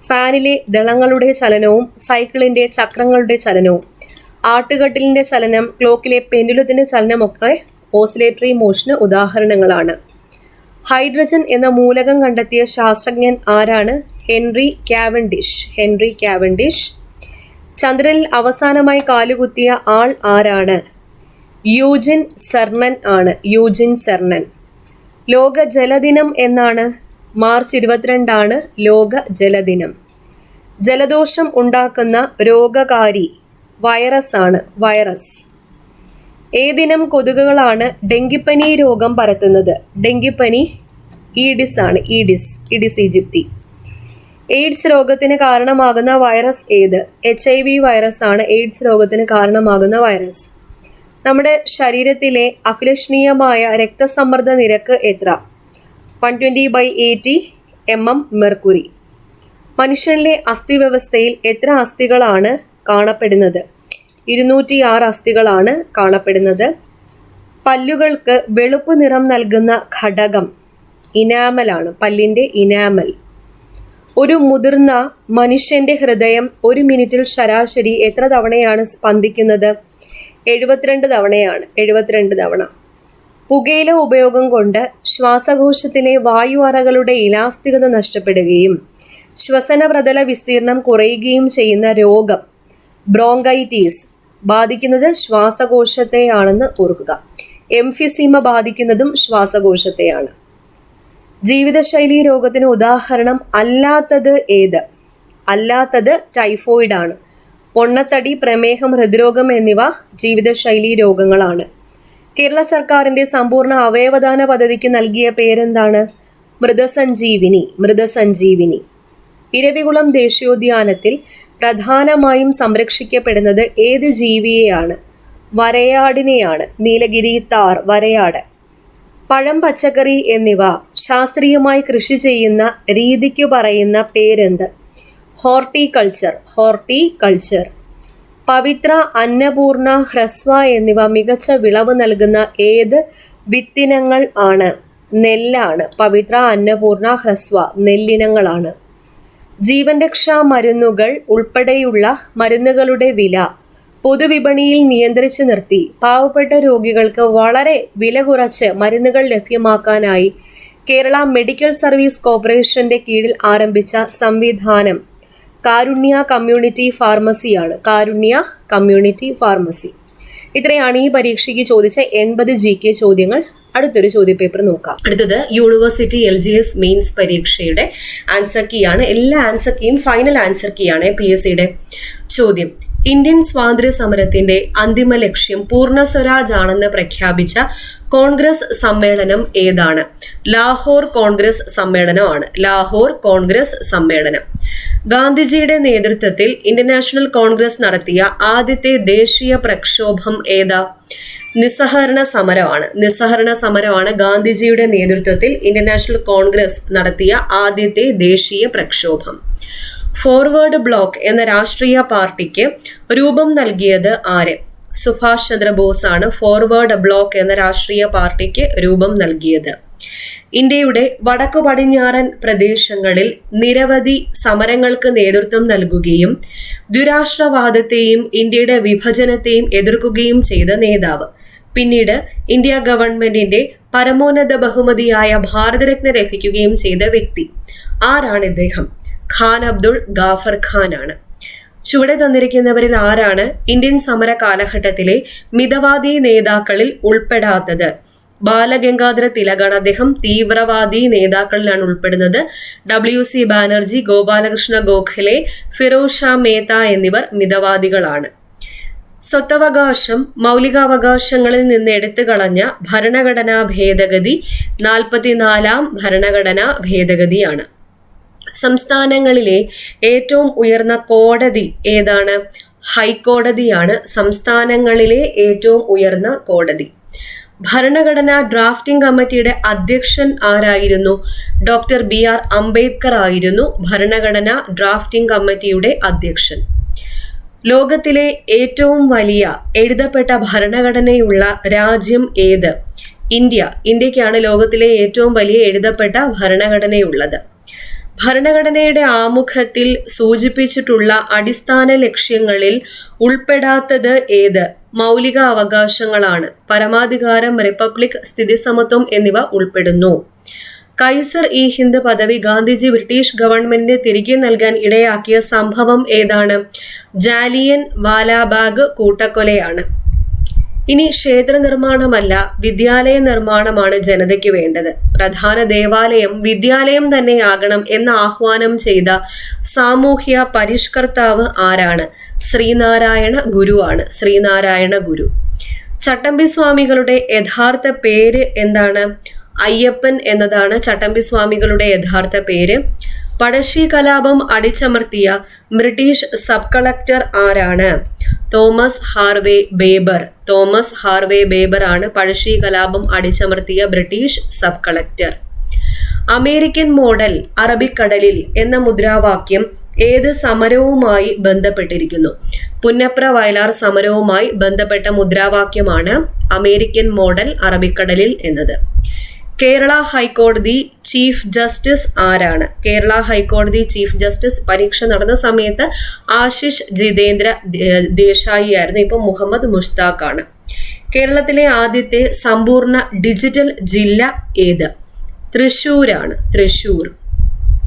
ഫാനിലെ ദളങ്ങളുടെ ചലനവും സൈക്കിളിന്റെ ചക്രങ്ങളുടെ ചലനവും ആട്ടുകട്ടിലിന്റെ ചലനം, ക്ലോക്കിലെ പെൻഡുലത്തിന്റെ ചലനമൊക്കെ ഓസിലേറ്ററി മോഷന് ഉദാഹരണങ്ങളാണ്. ഹൈഡ്രജൻ എന്ന മൂലകം കണ്ടെത്തിയ ശാസ്ത്രജ്ഞൻ ആരാണ്? Henry Cavendish. Henry Cavendish. ചന്ദ്രനിൽ അവസാനമായി കാലുകുത്തിയ ആൾ ആരാണ്? യൂജിൻ സെർനൻ ആണ്. യൂജിൻ സെർനൻ. ലോക ജലദിനം എന്നാണ്? മാർച്ച് 22 ആണ് ലോക ജലദിനം. ജലദോഷം ഉണ്ടാക്കുന്ന രോഗകാരി വൈറസ് ആണ്. വൈറസ്. ഏതിനം കൊതുകുകളാണ് ഡെങ്കിപ്പനി രോഗം പരത്തുന്നത്? ഡെങ്കിപ്പനി ഈഡിസ് ആണ്. ഈഡിസ്. ഈഡിസ് ഈജിപ്തി. എയ്ഡ്സ് രോഗത്തിന് കാരണമാകുന്ന വൈറസ് ഏത്? HIV വൈറസ് ആണ് എയ്ഡ്സ് രോഗത്തിന് കാരണമാകുന്ന വൈറസ്. നമ്മുടെ ശരീരത്തിലെ അഭിലഷണീയമായ രക്തസമ്മർദ്ദ നിരക്ക് എത്ര? 120/80 mm മെർക്കുറി. മനുഷ്യനിലെ അസ്ഥിവ്യവസ്ഥയിൽ എത്ര അസ്ഥികളാണ് കാണപ്പെടുന്നത്? 206 അസ്ഥികളാണ് കാണപ്പെടുന്നത്. പല്ലുകൾക്ക് വെളുപ്പ് നിറം നൽകുന്ന ഘടകം ഇനാമലാണ്. പല്ലിന്റെ ഇനാമൽ. ഒരു മുതിർന്ന മനുഷ്യന്റെ ഹൃദയം 1 മിനിറ്റിൽ ശരാശരി എത്ര തവണയാണ് സ്പന്ദിക്കുന്നത്? 72 തവണയാണ്. 72 തവണ. പുകയില ഉപയോഗം കൊണ്ട് ശ്വാസകോശത്തിലെ വായു അറകളുടെ ഇലാസ്തികത നഷ്ടപ്പെടുകയും ശ്വസന പ്രതല വിസ്തീർണം കുറയുകയും ചെയ്യുന്ന രോഗം ബ്രോങ്കൈറ്റിസ് ബാധിക്കുന്നത് ശ്വാസകോശത്തെയാണെന്ന് ഓർക്കുക. എംഫിസീമ ബാധിക്കുന്നതും ശ്വാസകോശത്തെയാണ്. ജീവിതശൈലി രോഗത്തിന് ഉദാഹരണം അല്ലാത്തത് ഏത്? അല്ലാത്തത് ടൈഫോയിഡ് ആണ്. പൊണ്ണത്തടി, പ്രമേഹം, ഹൃദ്രോഗം എന്നിവ ജീവിതശൈലി രോഗങ്ങളാണ്. കേരള സർക്കാരിന്റെ സമ്പൂർണ്ണ അവയവദാന പദ്ധതിക്ക് നൽകിയ പേരെന്താണ്? മൃതസഞ്ജീവിനി. മൃതസഞ്ജീവിനി. ഇരവികുളം ദേശീയോദ്യാനത്തിൽ പ്രധാനമായും സംരക്ഷിക്കപ്പെടുന്നത് ഏത് ജീവിയെയാണ്? വരയാടിനെയാണ്. നീലഗിരി താർ, വരയാട്. പഴം, പച്ചക്കറി എന്നിവ ശാസ്ത്രീയമായി കൃഷി ചെയ്യുന്ന രീതിക്കു പറയുന്ന പേരെന്ത്? ഹോർട്ടികൾച്ചർ. ഹോർട്ടികൾച്ചർ. പവിത്ര, അന്നപൂർണ, ഹ്രസ്വ എന്നിവ മികച്ച വിളവ് നൽകുന്ന ഏത് വിത്തിനങ്ങൾ ആണ്? നെല്ലാണ്. പവിത്ര, അന്നപൂർണ, ഹ്രസ്വ നെല്ലിനങ്ങളാണ്. ജീവൻ രക്ഷാ മരുന്നുകൾ ഉൾപ്പെടെയുള്ള മരുന്നുകളുടെ വില പൊതുവിപണിയിൽ നിയന്ത്രിച്ചു നിർത്തി പാവപ്പെട്ട രോഗികൾക്ക് വളരെ വില കുറച്ച് മരുന്നുകൾ ലഭ്യമാക്കാനായി കേരള മെഡിക്കൽ സർവീസ് കോർപ്പറേഷന്റെ കീഴിൽ ആരംഭിച്ച സംവിധാനം കാരുണ്യ കമ്മ്യൂണിറ്റി ഫാർമസിയാണ്. കാരുണ്യ കമ്മ്യൂണിറ്റി ഫാർമസി. ഇത്രയാണ് ഈ പരീക്ഷയ്ക്ക് ചോദിച്ച 80 GK ചോദ്യങ്ങൾ. അടുത്തൊരു ചോദ്യപേപ്പർ നോക്കാം. അടുത്തത് യൂണിവേഴ്സിറ്റി LGS മെയിൻസ് പരീക്ഷയുടെ ആൻസർ കീ ആണ്. എല്ലാ ആൻസർ കീയും ഫൈനൽ ആൻസർ കീ ആണ്. PSCയുടെ ചോദ്യം: ഇന്ത്യൻ സ്വാതന്ത്ര്യ സമരത്തിന്റെ അന്തിമ ലക്ഷ്യം പൂർണ്ണ സ്വരാജ് ആണെന്ന് പ്രഖ്യാപിച്ച കോൺഗ്രസ് സമ്മേളനം ഏതാണ്? ലാഹോർ കോൺഗ്രസ് സമ്മേളനമാണ്. ലാഹോർ കോൺഗ്രസ് സമ്മേളനം. ഗാന്ധിജിയുടെ നേതൃത്വത്തിൽ ഇന്ത്യൻ നാഷണൽ കോൺഗ്രസ് നടത്തിയ ആദ്യത്തെ ദേശീയ പ്രക്ഷോഭം ഏതാ? നിസ്സഹകരണ സമരമാണ്. നിസ്സഹകരണ സമരമാണ് ഗാന്ധിജിയുടെ നേതൃത്വത്തിൽ ഇന്ത്യൻ നാഷണൽ കോൺഗ്രസ് നടത്തിയ ആദ്യത്തെ ദേശീയ പ്രക്ഷോഭം. ഫോർവേഡ് ബ്ലോക്ക് എന്ന രാഷ്ട്രീയ പാർട്ടിക്ക് രൂപം നൽകിയത് ആര്? സുഭാഷ് ചന്ദ്രബോസ് ആണ് ഫോർവേഡ് ബ്ലോക്ക് എന്ന രാഷ്ട്രീയ പാർട്ടിക്ക് രൂപം നൽകിയത്. ഇന്ത്യയുടെ വടക്കു പടിഞ്ഞാറൻ പ്രദേശങ്ങളിൽ നിരവധി സമരങ്ങൾക്ക് നേതൃത്വം നൽകുകയും ദുരാഷ്ട്രവാദത്തെയും ഇന്ത്യയുടെ വിഭജനത്തെയും എതിർക്കുകയും ചെയ്ത നേതാവ്. പിന്നീട് ഇന്ത്യ ഗവൺമെന്റിന്റെ പരമോന്നത ബഹുമതിയായ ഭാരതരത്ന ലഭിക്കുകയും ചെയ്ത വ്യക്തി. ആരാണ് ഇദ്ദേഹം? ഖാൻ അബ്ദുൾ ഗാഫർ ഖാൻ ആണ്. ചുവടെ തന്നിരിക്കുന്നവരിൽ ആരാണ് ഇന്ത്യൻ സമര കാലഘട്ടത്തിലെ മിതവാദി നേതാക്കളിൽ ഉൾപ്പെടാത്തത്? ബാലഗംഗാധര തിലകാണ്. അദ്ദേഹം തീവ്രവാദി നേതാക്കളിലാണ് ഉൾപ്പെടുന്നത്. WC ബാനർജി, ഗോപാലകൃഷ്ണ ഗോഖലെ, ഫിറോസ് ഷാ മേത്ത എന്നിവർ മിതവാദികളാണ്. സ്വത്തവകാശം മൗലികാവകാശങ്ങളിൽ നിന്ന് എടുത്തു കളഞ്ഞ ഭരണഘടനാ ഭേദഗതി 44ാം ഭരണഘടനാ ഭേദഗതിയാണ്. സംസ്ഥാനങ്ങളിലെ ഏറ്റവും ഉയർന്ന കോടതി ഏതാണ്? ഹൈക്കോടതിയാണ് സംസ്ഥാനങ്ങളിലെ ഏറ്റവും ഉയർന്ന കോടതി. ഭരണഘടനാ ഡ്രാഫ്റ്റിംഗ് കമ്മിറ്റിയുടെ അധ്യക്ഷൻ ആരായിരുന്നു? ഡോക്ടർ BR അംബേദ്കർ ആയിരുന്നു ഭരണഘടനാ ഡ്രാഫ്റ്റിംഗ് കമ്മിറ്റിയുടെ അധ്യക്ഷൻ. ലോകത്തിലെ ഏറ്റവും വലിയ എഴുതപ്പെട്ട ഭരണഘടനയുള്ള രാജ്യം ഏത്? ഇന്ത്യ. ഇന്ത്യക്കാണ് ലോകത്തിലെ ഏറ്റവും വലിയ എഴുതപ്പെട്ട ഭരണഘടനയുള്ളത്. ഭരണഘടനയുടെ ആമുഖത്തിൽ സൂചിപ്പിച്ചിട്ടുള്ള അടിസ്ഥാന ലക്ഷ്യങ്ങളിൽ ഉൾപ്പെടാത്തത് ഏത്? മൗലിക അവകാശങ്ങളാണ്. പരമാധികാരം, റിപ്പബ്ലിക്, സ്ഥിതിസമത്വം എന്നിവ ഉൾപ്പെടുന്നു. കൈസർ ഇ ഹിന്ദ് പദവി ഗാന്ധിജി ബ്രിട്ടീഷ് ഗവൺമെന്റിന് തിരികെ നൽകാൻ ഇടയാക്കിയ സംഭവം ഏതാണ്? ജാലിയൻ വാലാബാഗ് കൂട്ടക്കൊലയാണ്. ഇനി ക്ഷേത്ര നിർമ്മാണമല്ല, വിദ്യാലയ നിർമ്മാണമാണ് ജനതയ്ക്ക് വേണ്ടത്. പ്രധാന ദേവാലയം വിദ്യാലയം തന്നെയാകണം എന്ന് ആഹ്വാനം ചെയ്ത സാമൂഹ്യ പരിഷ്കർത്താവ് ആരാണ്? ശ്രീനാരായണ ഗുരു ആണ്. ശ്രീനാരായണ ഗുരു. ചട്ടമ്പി സ്വാമികളുടെ യഥാർത്ഥ പേര് എന്താണ്? അയ്യപ്പൻ എന്നതാണ് ചട്ടമ്പി സ്വാമികളുടെ യഥാർത്ഥ പേര്. പഴശ്ശി കലാപം അടിച്ചമർത്തിയ ബ്രിട്ടീഷ് സബ് കളക്ടർ ആരാണ്? Thomas Harvey Baber. Thomas Harvey Baber ആണ് പഴശ്ശി കലാപം അടിച്ചമർത്തിയ British sub collector. American model അറബിക്കടലിൽ എന്ന മുദ്രാവാക്യം ഏത് സമരവുമായി ബന്ധപ്പെട്ടിരിക്കുന്നു? പുന്നപ്ര വയലാർ സമരവുമായി ബന്ധപ്പെട്ട മുദ്രാവാക്യമാണ് അമേരിക്കൻ മോഡൽ അറബിക്കടലിൽ എന്നത്. കേരള ഹൈക്കോടതി ചീഫ് ജസ്റ്റിസ് ആരാണ്? കേരള ഹൈക്കോടതി ചീഫ് ജസ്റ്റിസ് പരീക്ഷ നടന്ന സമയത്ത് ആശിഷ് ജിതേന്ദ്ര ദേശായി ആയിരുന്നു. ഇപ്പൊ മുഹമ്മദ് മുഷ്താഖ് ആണ്. കേരളത്തിലെ ആദ്യത്തെ സമ്പൂർണ്ണ ഡിജിറ്റൽ ജില്ല ഏത്? തൃശ്ശൂരാണ്. തൃശ്ശൂർ.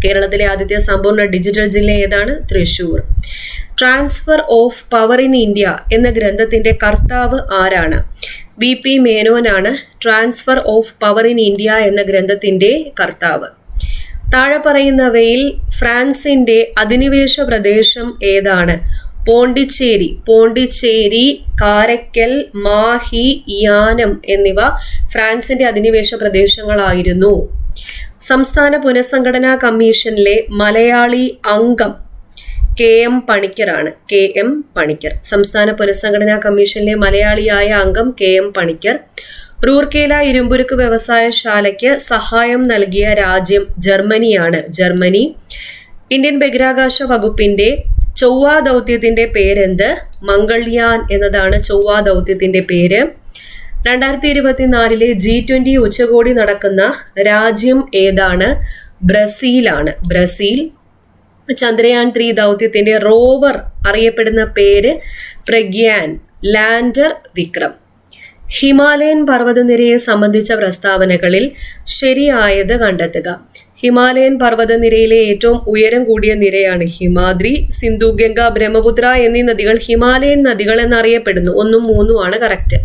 കേരളത്തിലെ ആദ്യത്തെ സമ്പൂർണ്ണ ഡിജിറ്റൽ ജില്ല ഏതാണ്? Thrissur. Transfer of Power in India എന്ന ഗ്രന്ഥത്തിന്റെ കർത്താവ് ആരാണ്? BP മേനോനാണ് Transfer of Power in India എന്ന ഗ്രന്ഥത്തിന്റെ കർത്താവ്. താഴെ പറയുന്നവയിൽ ഫ്രാൻസിന്റെ അധിനിവേശ പ്രദേശം ഏതാണ്? പോണ്ടിച്ചേരി. പോണ്ടിച്ചേരി, കാരക്കൽ, മാഹി, യാനം എന്നിവ ഫ്രാൻസിന്റെ അധിനിവേശ പ്രദേശങ്ങളായിരുന്നു. സംസ്ഥാന പുനഃസംഘടനാ കമ്മീഷനിലെ മലയാളി അംഗം KM പണിക്കറാണ്. KM പണിക്കർ. സംസ്ഥാന പുനഃസംഘടനാ കമ്മീഷനിലെ മലയാളിയായ അംഗം KM പണിക്കർ. റൂർക്കേല ഇരുമ്പുരുക്ക് വ്യവസായശാലയ്ക്ക് സഹായം നൽകിയ രാജ്യം ജർമ്മനിയാണ്. ജർമ്മനി. ഇന്ത്യൻ ബഹിരാകാശ വകുപ്പിന്റെ ചൊവ്വ ദൗത്യത്തിന്റെ പേരെന്ത്? മംഗൾയാൻ എന്നതാണ് ചൊവ്വ ദൗത്യത്തിന്റെ പേര്. 2024 G20 ഉച്ചകോടി നടക്കുന്ന രാജ്യം ഏതാണ്? ബ്രസീലാണ്. ബ്രസീൽ. ചന്ദ്രയാൻ 3 ദൗത്യത്തിന്റെ റോവർ അറിയപ്പെടുന്ന പേര് പ്രഗ്യാൻ. ലാൻഡർ വിക്രം. ഹിമാലയൻ പർവ്വതനിരയെ സംബന്ധിച്ച പ്രസ്താവനകളിൽ ശരിയായത് കണ്ടെത്തുക. ഹിമാലയൻ പർവ്വതനിരയിലെ ഏറ്റവും ഉയരം കൂടിയ നിരയാണ് ഹിമാദ്രി. സിന്ധു, ഗംഗ, ബ്രഹ്മപുത്ര എന്നീ നദികൾ ഹിമാലയൻ നദികൾ എന്നറിയപ്പെടുന്നു. 1ഉം 3ഉം ആണ് കറക്റ്റ്.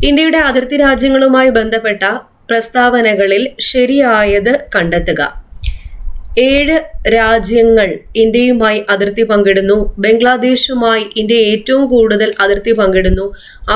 ഇന്ത്യയുടെ അതിർത്തി രാജ്യങ്ങളുമായി ബന്ധപ്പെട്ട പ്രസ്താവനകളിൽ ശരിയായത് കണ്ടെത്തുക. 7 രാജ്യങ്ങൾ ഇന്ത്യയുമായി അതിർത്തി പങ്കിടുന്നു. ബംഗ്ലാദേശുമായി ഇന്ത്യ ഏറ്റവും കൂടുതൽ അതിർത്തി പങ്കിടുന്നു.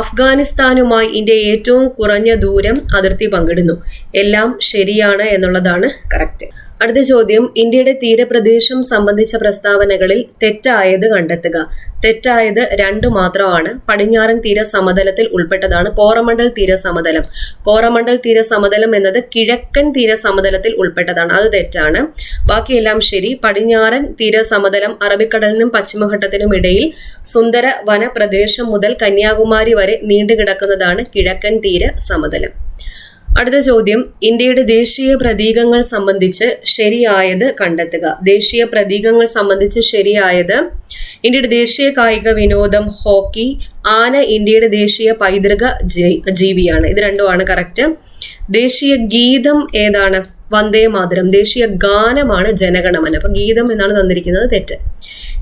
അഫ്ഗാനിസ്ഥാനുമായി ഇന്ത്യ ഏറ്റവും കുറഞ്ഞ ദൂരം അതിർത്തി പങ്കിടുന്നു. എല്ലാം ശരിയാണ് എന്നുള്ളതാണ് കറക്റ്റ്. അടുത്ത ചോദ്യം, ഇന്ത്യയുടെ തീരപ്രദേശം സംബന്ധിച്ച പ്രസ്താവനകളിൽ തെറ്റായത് കണ്ടെത്തുക. തെറ്റായത് 2 മാത്രമാണ്. പടിഞ്ഞാറൻ തീരസമതലത്തിൽ ഉൾപ്പെട്ടതാണ് കോറമണ്ടൽ തീരസമതലം. കോറമണ്ടൽ തീരസമതലം എന്നത് കിഴക്കൻ തീരസമതലത്തിൽ ഉൾപ്പെട്ടതാണ്. അത് തെറ്റാണ്. ബാക്കിയെല്ലാം ശരി. പടിഞ്ഞാറൻ തീരസമതലം അറബിക്കടലിനും പശ്ചിമഘട്ടത്തിനും ഇടയിൽ സുന്ദര വനപ്രദേശം മുതൽ കന്യാകുമാരി വരെ നീണ്ടുകിടക്കുന്നതാണ് കിഴക്കൻ തീരസമതലം. അടുത്ത ചോദ്യം, ഇന്ത്യയുടെ ദേശീയ പ്രതീകങ്ങൾ സംബന്ധിച്ച് ശരിയായത് കണ്ടെത്തുക. ദേശീയ പ്രതീകങ്ങൾ സംബന്ധിച്ച് ശരിയായത്: ഇന്ത്യയുടെ ദേശീയ കായിക വിനോദം ഹോക്കി. ആന ഇന്ത്യയുടെ ദേശീയ പൈതൃക ജീവിയാണ്. ഇത് രണ്ടുമാണ് കറക്റ്റ്. ദേശീയ ഗീതം ഏതാണ്? വന്ദേ മാതരം. ദേശീയ ഗാനമാണ് ജനഗണമന. അപ്പൊ ഗീതം എന്നാണ് തന്നിരിക്കുന്നത്. തെറ്റ്.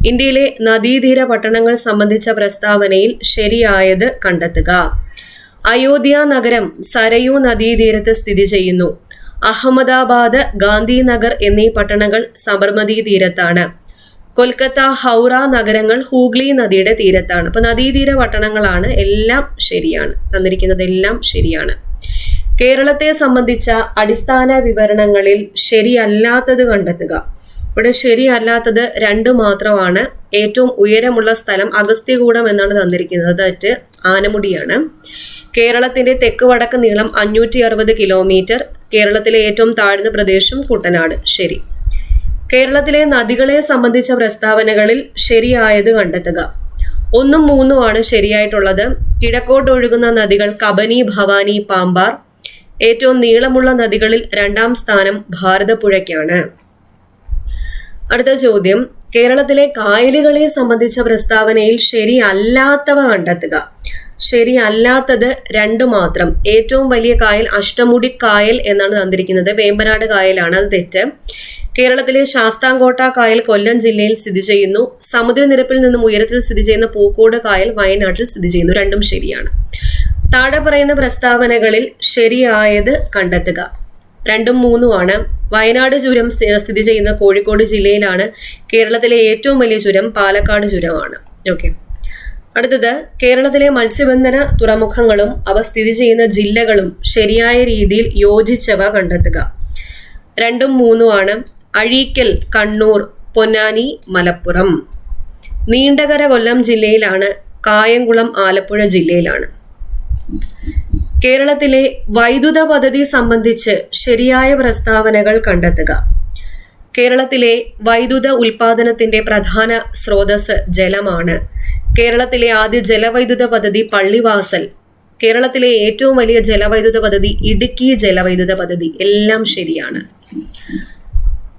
ഇന്ത്യയിലെ നദീതീര പട്ടണങ്ങൾ സംബന്ധിച്ച പ്രസ്താവനയിൽ ശരിയായത് കണ്ടെത്തുക. അയോധ്യ നഗരം സരയൂ നദീതീരത്ത് സ്ഥിതി ചെയ്യുന്നു. അഹമ്മദാബാദ്, ഗാന്ധിനഗർ എന്നീ പട്ടണങ്ങൾ സബർമതി തീരത്താണ്. കൊൽക്കത്ത, ഹൗറ നഗരങ്ങൾ ഹൂഗ്ലി നദിയുടെ തീരത്താണ്. അപ്പൊ നദീതീര പട്ടണങ്ങളാണ്. എല്ലാം ശരിയാണ്. തന്നിരിക്കുന്നതെല്ലാം ശരിയാണ്. കേരളത്തെ സംബന്ധിച്ച അടിസ്ഥാന വിവരണങ്ങളിൽ ശരിയല്ലാത്തത് കണ്ടെത്തുക. ഇവിടെ ശരിയല്ലാത്തത് 2 മാത്രമാണ്. ഏറ്റവും ഉയരമുള്ള സ്ഥലം അഗസ്ത്യകൂടം എന്നാണ് തന്നിരിക്കുന്നത്. തെറ്റ്. ആനമുടിയാണ്. കേരളത്തിന്റെ തെക്ക് വടക്ക് നീളം 560 കിലോമീറ്റർ. കേരളത്തിലെ ഏറ്റവും താഴ്ന്ന പ്രദേശം കുട്ടനാട്. ശരി. കേരളത്തിലെ നദികളെ സംബന്ധിച്ച പ്രസ്താവനകളിൽ ശരിയായത് കണ്ടെത്തുക. 1ഉം 3ഉം ആണ് ശരിയായിട്ടുള്ളത്. കിഴക്കോട്ടൊഴുകുന്ന നദികൾ കബനി, ഭവാനി, പാമ്പാർ. ഏറ്റവും നീളമുള്ള നദികളിൽ 2ാം സ്ഥാനം ഭാരതപ്പുഴയ്ക്കാണ്. അടുത്ത ചോദ്യം, കേരളത്തിലെ കായലുകളെ സംബന്ധിച്ച പ്രസ്താവനയിൽ ശരിയല്ലാത്തവ കണ്ടെത്തുക. ശരിയല്ലാത്തത് 2 മാത്രം. ഏറ്റവും വലിയ കായൽ അഷ്ടമുടി കായൽ എന്നാണ് തന്നിരിക്കുന്നത്. വേമ്പനാട് കായലാണ്, അത് തെറ്റ്. കേരളത്തിലെ ശാസ്താംകോട്ട കായൽ കൊല്ലം ജില്ലയിൽ സ്ഥിതി ചെയ്യുന്നു. സമുദ്രനിരപ്പിൽ നിന്നും ഉയരത്തിൽ സ്ഥിതി ചെയ്യുന്ന പൂക്കോട് കായൽ വയനാട്ടിൽ സ്ഥിതി ചെയ്യുന്നു. 2ഉം ശരിയാണ്. താഴെ പറയുന്ന പ്രസ്താവനകളിൽ ശരിയായത് കണ്ടെത്തുക. 2ഉം 3ഉം ആണ്. വയനാട് ചുരം സ്ഥിതി ചെയ്യുന്ന കോഴിക്കോട് ജില്ലയിലാണ്. കേരളത്തിലെ ഏറ്റവും വലിയ ചുരം പാലക്കാട് ചുരമാണ്. ഓക്കെ. അടുത്തത്, കേരളത്തിലെ മത്സ്യബന്ധന തുറമുഖങ്ങളും അവ സ്ഥിതി ചെയ്യുന്ന ജില്ലകളും ശരിയായ രീതിയിൽ യോജിച്ചവ കണ്ടെത്തുക. 2ഉം 3ഉം ആണ്. അഴീക്കൽ കണ്ണൂർ, പൊന്നാനി മലപ്പുറം. നീണ്ടകര കൊല്ലം ജില്ലയിലാണ്. കായംകുളം ആലപ്പുഴ ജില്ലയിലാണ്. കേരളത്തിലെ വൈദ്യുത പദ്ധതി സംബന്ധിച്ച് ശരിയായ പ്രസ്താവനകൾ കണ്ടെത്തുക. കേരളത്തിലെ വൈദ്യുത ഉൽപാദനത്തിന്റെ പ്രധാന സ്രോതസ് ജലമാണ്. കേരളത്തിലെ ആദ്യ ജലവൈദ്യുത പദ്ധതി പള്ളിവാസൽ. കേരളത്തിലെ ഏറ്റവും വലിയ ജലവൈദ്യുത പദ്ധതി ഇടുക്കി ജലവൈദ്യുത പദ്ധതി. എല്ലാം ശരിയാണ്.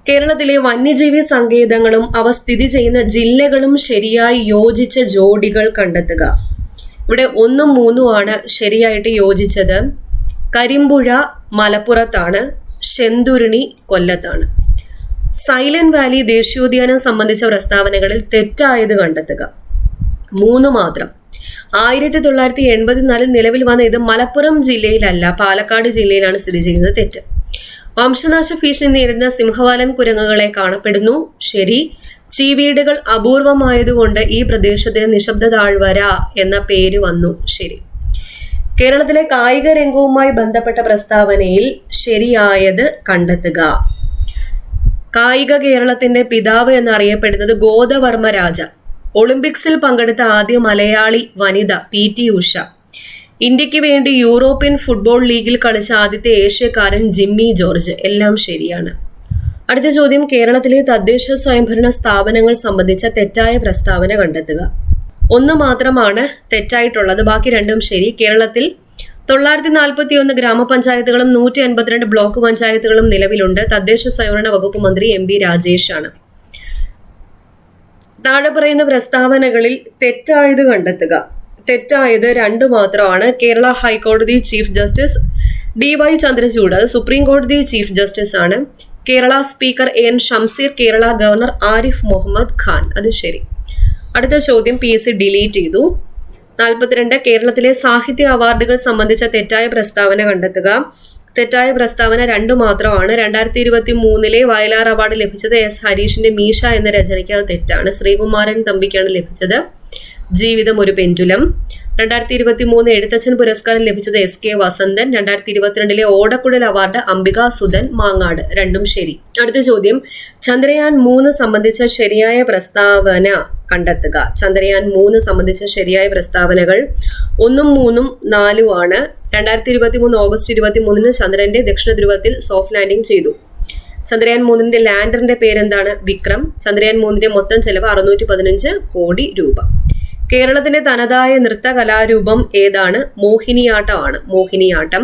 കേരളത്തിലെ വന്യജീവി സങ്കേതങ്ങളും അവ സ്ഥിതി ചെയ്യുന്ന ജില്ലകളും ശരിയായി യോജിച്ച ജോഡികൾ കണ്ടെത്തുക. ഇവിടെ 1ഉം 3ഉം ആണ് ശരിയായിട്ട് യോജിച്ചത്. കരിമ്പുഴ മലപ്പുറത്താണ്. ശെന്തുരുണി കൊല്ലത്താണ്. സൈലന്റ് വാലി ദേശീയോദ്യാനം സംബന്ധിച്ച പ്രസ്താവനകളിൽ തെറ്റായത് കണ്ടെത്തുക. 3 മാത്രം. 1984 നിലവിൽ വന്ന ഇത് മലപ്പുറം ജില്ലയിലല്ല, പാലക്കാട് ജില്ലയിലാണ് സ്ഥിതി ചെയ്യുന്നത്. തെറ്റ്. വംശനാശ ഭീഷണി നേരിടുന്ന സിംഹവാലൻ കുരങ്ങുകളെ കാണപ്പെടുന്നു. ശരി. ചീവീടുകൾ അപൂർവമായതുകൊണ്ട് ഈ പ്രദേശത്തിന് നിശബ്ദ താഴ്വര എന്ന പേര് വന്നു. ശരി. കേരളത്തിലെ കായിക രംഗവുമായി ബന്ധപ്പെട്ട പ്രസ്താവനയിൽ ശരിയായത് കണ്ടെത്തുക. കായിക കേരളത്തിന്റെ പിതാവ് എന്നറിയപ്പെടുന്നത് ഗോദവർമ്മ രാജ. ഒളിമ്പിക്സിൽ പങ്കെടുത്ത ആദ്യ മലയാളി വനിത PT ഉഷ. ഇന്ത്യക്ക് വേണ്ടി യൂറോപ്യൻ ഫുട്ബോൾ ലീഗിൽ കളിച്ച ആദ്യത്തെ ഏഷ്യക്കാരൻ ജിമ്മി ജോർജ്. എല്ലാം ശരിയാണ്. അടുത്ത ചോദ്യം, കേരളത്തിലെ തദ്ദേശ സ്വയംഭരണ സ്ഥാപനങ്ങൾ സംബന്ധിച്ച തെറ്റായ പ്രസ്താവന കണ്ടെത്തുക. 1 മാത്രമാണ് തെറ്റായിട്ടുള്ളത്, ബാക്കി 2ഉം ശരി. കേരളത്തിൽ 941 ഗ്രാമപഞ്ചായത്തുകളും 152 ബ്ലോക്ക് പഞ്ചായത്തുകളും നിലവിലുണ്ട്. തദ്ദേശ സ്വയംഭരണ വകുപ്പ് മന്ത്രി MB രാജേഷ് ആണ്. താഴെ പറയുന്ന പ്രസ്താവനകളിൽ തെറ്റായത് കണ്ടെത്തുക. തെറ്റായത് 2 മാത്രമാണ്. കേരള ഹൈക്കോടതി ചീഫ് ജസ്റ്റിസ് DY ചന്ദ്രചൂഡ്, അത് സുപ്രീം കോടതി ചീഫ് ജസ്റ്റിസ് ആണ്. Kerala speaker AN Shamseer, Kerala governor Arif Mohammad Khan. അത് ശരി. അടുത്ത ചോദ്യം PSC ഡിലീറ്റ് ചെയ്തു. 42, കേരളത്തിലെ സാഹിത്യ അവാർഡുകൾ സംബന്ധിച്ച തെറ്റായ പ്രസ്താവന കണ്ടെത്തുക. തെറ്റായ പ്രസ്താവന 2 മാത്രമാണ്. 2023 വയലാർ അവാർഡ് ലഭിച്ചത് S ഹരീഷിന്റെ മീശ എന്ന രചനയ്ക്ക്. അത് തെറ്റാണ്. ശ്രീകുമാരൻ തമ്പിക്കാണ് ലഭിച്ചത് ജീവിതം ഒരു പെൻഡുലം. 2023 എഴുത്തച്ഛൻ പുരസ്കാരം ലഭിച്ചത് SK വസന്തൻ. 2022 ഓടക്കുഴൽ അവാർഡ് അംബിക സുധൻ മാങ്ങാട്. 2ഉം ശരി. അടുത്ത ചോദ്യം, ചന്ദ്രയാൻ 3 സംബന്ധിച്ച ശരിയായ പ്രസ്താവന കണ്ടെത്തുക. ചന്ദ്രയാൻ 3 സംബന്ധിച്ച ശരിയായ പ്രസ്താവനകൾ 1ഉം 3ഉം 4ഉം ആണ്. 2023 ഓഗസ്റ്റ് 23 ചന്ദ്രന്റെ ദക്ഷിണ ധ്രുവത്തിൽ സോഫ്റ്റ് ലാൻഡിംഗ് ചെയ്തു. ചന്ദ്രയാൻ 3ന്റെ ലാൻഡറിന്റെ പേരെന്താണ്? വിക്രം. ചന്ദ്രയാൻ 3ന്റെ മൊത്തം ചെലവ് 615 കോടി രൂപ. കേരളത്തിന്റെ തനതായ നൃത്ത കലാരൂപം ഏതാണ്? മോഹിനിയാട്ടമാണ്. മോഹിനിയാട്ടം.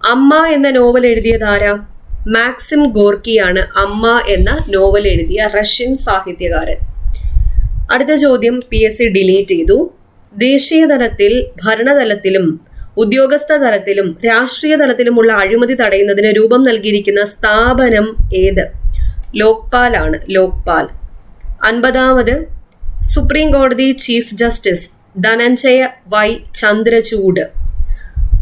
അമ്മ എന്ന നോവൽ എഴുതിയതാരാ? മാക്സിം ഗോർക്കിയാണ് അമ്മ എന്ന നോവൽ എഴുതിയ റഷ്യൻ സാഹിത്യകാരൻ. അടുത്ത ചോദ്യം PSC ഡിലീറ്റ് ചെയ്തു. ദേശീയ തലത്തിൽ, ഭരണതലത്തിലും ഉദ്യോഗസ്ഥ തലത്തിലും രാഷ്ട്രീയ തലത്തിലുമുള്ള അഴിമതി തടയുന്നതിന് രൂപം നൽകിയിരിക്കുന്ന സ്ഥാപനം ഏത്? ലോക്പാൽ ആണ്. ലോക്പാൽ. 50ാമത് സുപ്രീം കോടതി chief Justice Dhananjaya Y Chandrachud.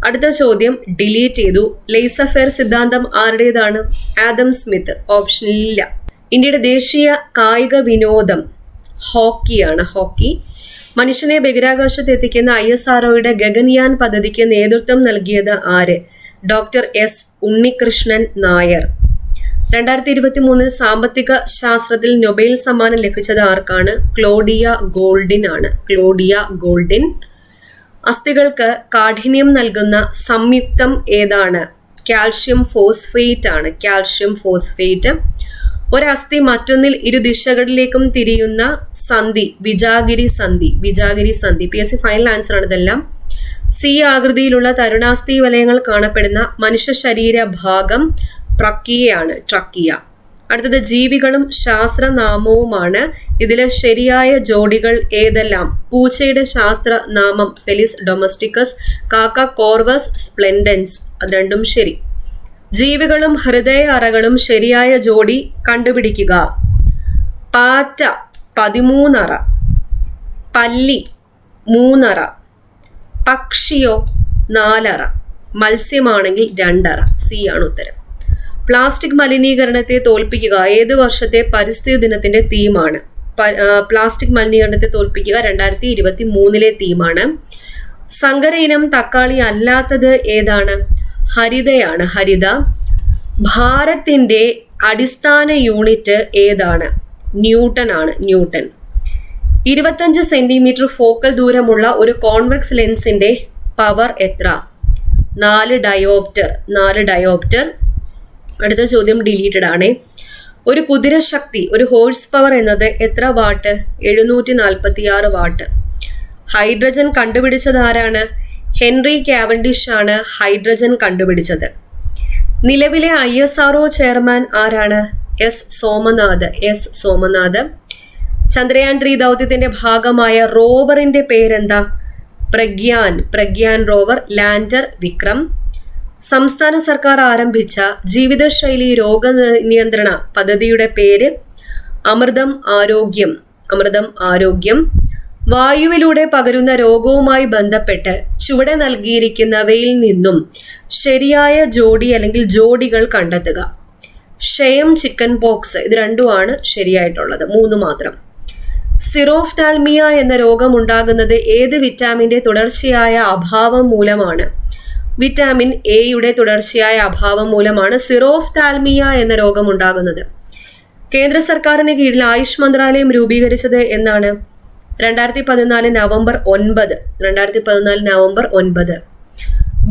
അടുത്ത ചോദ്യം ഡിലീറ്റ് ചെയ്തു. ലെയ്സഫെയർ സിദ്ധാന്തം ആരുടേതാണ്? Adam Smith. ഓപ്ഷനിലില്ല. ഇന്ത്യയുടെ ദേശീയ കായിക വിനോദം ഹോക്കിയാണ്. ഹോക്കി. മനുഷ്യനെ ബഹിരാകാശത്ത് എത്തിക്കുന്ന ISROയുടെ ഗഗൻയാൻ പദ്ധതിക്ക് നേതൃത്വം നൽകിയത് ആര്? Doctor S Unnikrishnan Nair. 2023 സാമ്പത്തിക ശാസ്ത്രത്തിൽ നൊബേൽ സമ്മാനം ലഭിച്ചത് ആർക്കാണ്? ക്ലോഡിയ ഗോൾഡിൻ ആണ്. Claudia Goldin. അസ്ഥികൾക്ക് കാഠിന്യം നൽകുന്ന സംയുക്തം ഏതാണ്? കാൽഷ്യം ഫോസ്ഫേറ്റ് ആണ്. Calcium phosphate. ഒരസ്ഥി മറ്റൊന്നിൽ ഇരുദിശകളിലേക്കും തിരിയുന്ന സന്ധി വിജാഗിരി സന്ധി. വിജാഗിരി സന്ധി. PSC ഫൈനൽ ആൻസർ ആണ് ഇതെല്ലാം. സി ആകൃതിയിലുള്ള തരുണാസ്ഥി വലയങ്ങൾ കാണപ്പെടുന്ന മനുഷ്യ ശരീര ഭാഗം ട്രക്കിയയാണ്. ട്രക്കിയ. അടുത്തത് ജീവികളും ശാസ്ത്രനാമവുമാണ്. ഇതിലെ ശരിയായ ജോഡികൾ ഏതെല്ലാം? പൂച്ചയുടെ ശാസ്ത്രനാമം ഫെലിസ് ഡൊമസ്റ്റിക്കസ്, കാക്ക കോർവസ് സ്പ്ലെൻഡൻസ്. അത് രണ്ടും ശരി. ജീവികളും ഹൃദയ അറകളും ശരിയായ ജോഡി കണ്ടുപിടിക്കുക. പാറ്റ 13 അറ, പല്ലി 3 അറ, പക്ഷിയോ 4 അറ, മത്സ്യമാണെങ്കിൽ 2 അറ. സി ആണ് ഉത്തരം. പ്ലാസ്റ്റിക് മലിനീകരണത്തെ തോൽപ്പിക്കുക ഏത് വർഷത്തെ പരിസ്ഥിതി ദിനത്തിന്റെ തീമാണ്? പ്ലാസ്റ്റിക് മലിനീകരണത്തെ തോൽപ്പിക്കുക 2023 തീമാണ്. സങ്കര ഇനം തക്കാളി അല്ലാത്തത് ഏതാണ്? ഹരിതയാണ്. ഹരിത. ഭാരത്തിന്റെ അടിസ്ഥാന യൂണിറ്റ് ഏതാണ്? ന്യൂട്ടൺ ആണ്. ന്യൂട്ടൺ. 25 സെന്റിമീറ്റർ ഫോക്കൽ ദൂരമുള്ള ഒരു കോൺവെക്സ് ലെൻസിന്റെ പവർ എത്ര? 4 ഡയോപ്റ്റർ. 4 ഡയോപ്റ്റർ. അടുത്ത ചോദ്യം ഡിലീറ്റഡ് ആണ്. ഒരു കുതിരശക്തി, ഒരു ഹോഴ്സ് പവർ എന്നത് എത്ര വാട്ട്? 746 വാട്ട്. ഹൈഡ്രജൻ കണ്ടുപിടിച്ചത് ആരാണ്? ഹെൻറി കാവൻഡിഷ് ആണ് ഹൈഡ്രജൻ കണ്ടുപിടിച്ചത്. നിലവിലെ ISRO ചെയർമാൻ ആരാണ്? എസ് സോമനാഥ്. എസ് സോമനാഥ്. ചന്ദ്രയാൻ 3 ദൗത്യത്തിന്റെ ഭാഗമായ റോവറിന്റെ പേരെന്താ? പ്രഗ്യാൻ. പ്രഗ്യാൻ റോവർ. ലാൻഡർ വിക്രം. സംസ്ഥാന സർക്കാർ ആരംഭിച്ച ജീവിതശൈലി രോഗ നിയന്ത്രണ പദ്ധതിയുടെ പേര്? അമൃതം ആരോഗ്യം. അമൃതം ആരോഗ്യം. വായുവിലൂടെ പകരുന്ന രോഗവുമായി ബന്ധപ്പെട്ട് ചുവടെ നൽകിയിരിക്കുന്നവയിൽ നിന്നും ശരിയായ ജോഡി അല്ലെങ്കിൽ ജോഡികൾ കണ്ടെത്തുക. ക്ഷയം, ചിക്കൻ പോക്സ്. ഇത് രണ്ടുമാണ് ശരിയായിട്ടുള്ളത്. 3 മാത്രം. സിറോഫ്താൽമിയ എന്ന രോഗം ഉണ്ടാകുന്നത് ഏത് വിറ്റാമിന്റെ തുടർച്ചയായ അഭാവം മൂലമാണ്? വിറ്റാമിൻ എയുടെ തുടർച്ചയായ അഭാവം മൂലമാണ് സിറോഫ്താൽമിയ എന്ന രോഗം ഉണ്ടാകുന്നത്. കേന്ദ്ര സർക്കാരിന് കീഴിൽ ആയുഷ് മന്ത്രാലയം രൂപീകരിച്ചത് എന്നാണ്? 2014 നവംബർ 9. 2014 നവംബർ 9.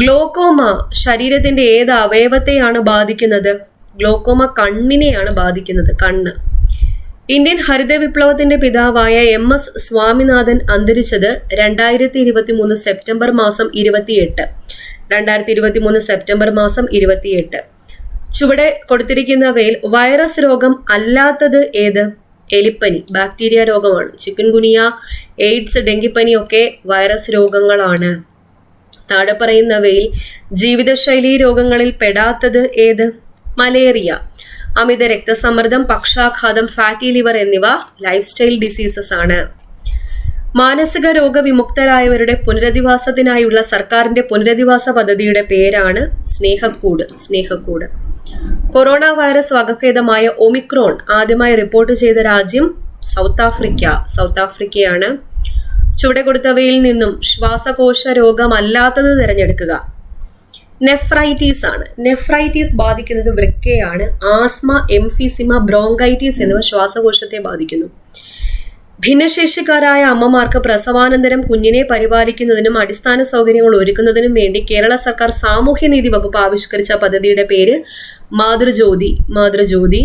ഗ്ലോക്കോമ ശരീരത്തിന്റെ ഏത് അവയവത്തെയാണ് ബാധിക്കുന്നത്? ഗ്ലോക്കോമ കണ്ണിനെയാണ് ബാധിക്കുന്നത്. കണ്ണ്. ഇന്ത്യൻ ഹരിത വിപ്ലവത്തിന്റെ പിതാവായ MS സ്വാമിനാഥൻ അന്തരിച്ചത് 2023 സെപ്റ്റംബർ മാസം 28. 2023 സെപ്റ്റംബർ മാസം 28. ചുവടെ കൊടുത്തിരിക്കുന്നവയിൽ വൈറസ് രോഗം അല്ലാത്തത് ഏത്? എലിപ്പനി. ബാക്ടീരിയ രോഗമാണ്. ചിക്കൻ ഗുനിയ, എയ്ഡ്സ്, ഡെങ്കിപ്പനി ഒക്കെ വൈറസ് രോഗങ്ങളാണ്. താഴെ പറയുന്നവയിൽ ജീവിതശൈലി രോഗങ്ങളിൽ പെടാത്തത് ഏത്? മലേറിയ. അമിത രക്തസമ്മർദ്ദം, പക്ഷാഘാതം, ഫാറ്റി ലിവർ എന്നിവ ലൈഫ് സ്റ്റൈൽ ഡിസീസസ് ആണ്. മാനസിക രോഗവിമുക്തരായവരുടെ പുനരധിവാസത്തിനായുള്ള സർക്കാരിന്റെ പുനരധിവാസ പദ്ധതിയുടെ പേരാണ് Snehakkoodu. Snehakkoodu. Corona virus വകഭേദമായ Omicron ആദ്യമായി റിപ്പോർട്ട് ചെയ്ത രാജ്യം സൗത്ത് ആഫ്രിക്ക. സൗത്ത് ആഫ്രിക്കയാണ്. ചുവടെ കൊടുത്തവയിൽ നിന്നും ശ്വാസകോശ രോഗമല്ലാത്തത് തിരഞ്ഞെടുക്കുക. നെഫ്രൈറ്റീസ് ആണ്. നെഫ്രൈറ്റീസ് ബാധിക്കുന്നത് വൃക്കയാണ്. ആസ്മ, എംഫിസിമ, ബ്രോങ്കൈറ്റിസ് എന്നിവ ശ്വാസകോശത്തെ ബാധിക്കുന്നു. ഭിന്നശേഷിക്കാരായ അമ്മമാർക്ക് പ്രസവാനന്തരം കുഞ്ഞിനെ പരിപാലിക്കുന്നതിനും അടിസ്ഥാന സൗകര്യങ്ങൾ ഒരുക്കുന്നതിനും വേണ്ടി കേരള സർക്കാർ സാമൂഹ്യനീതി വകുപ്പ് ആവിഷ്കരിച്ച പദ്ധതിയുടെ പേര് മാതൃജ്യോതി. മാതൃജ്യോതി.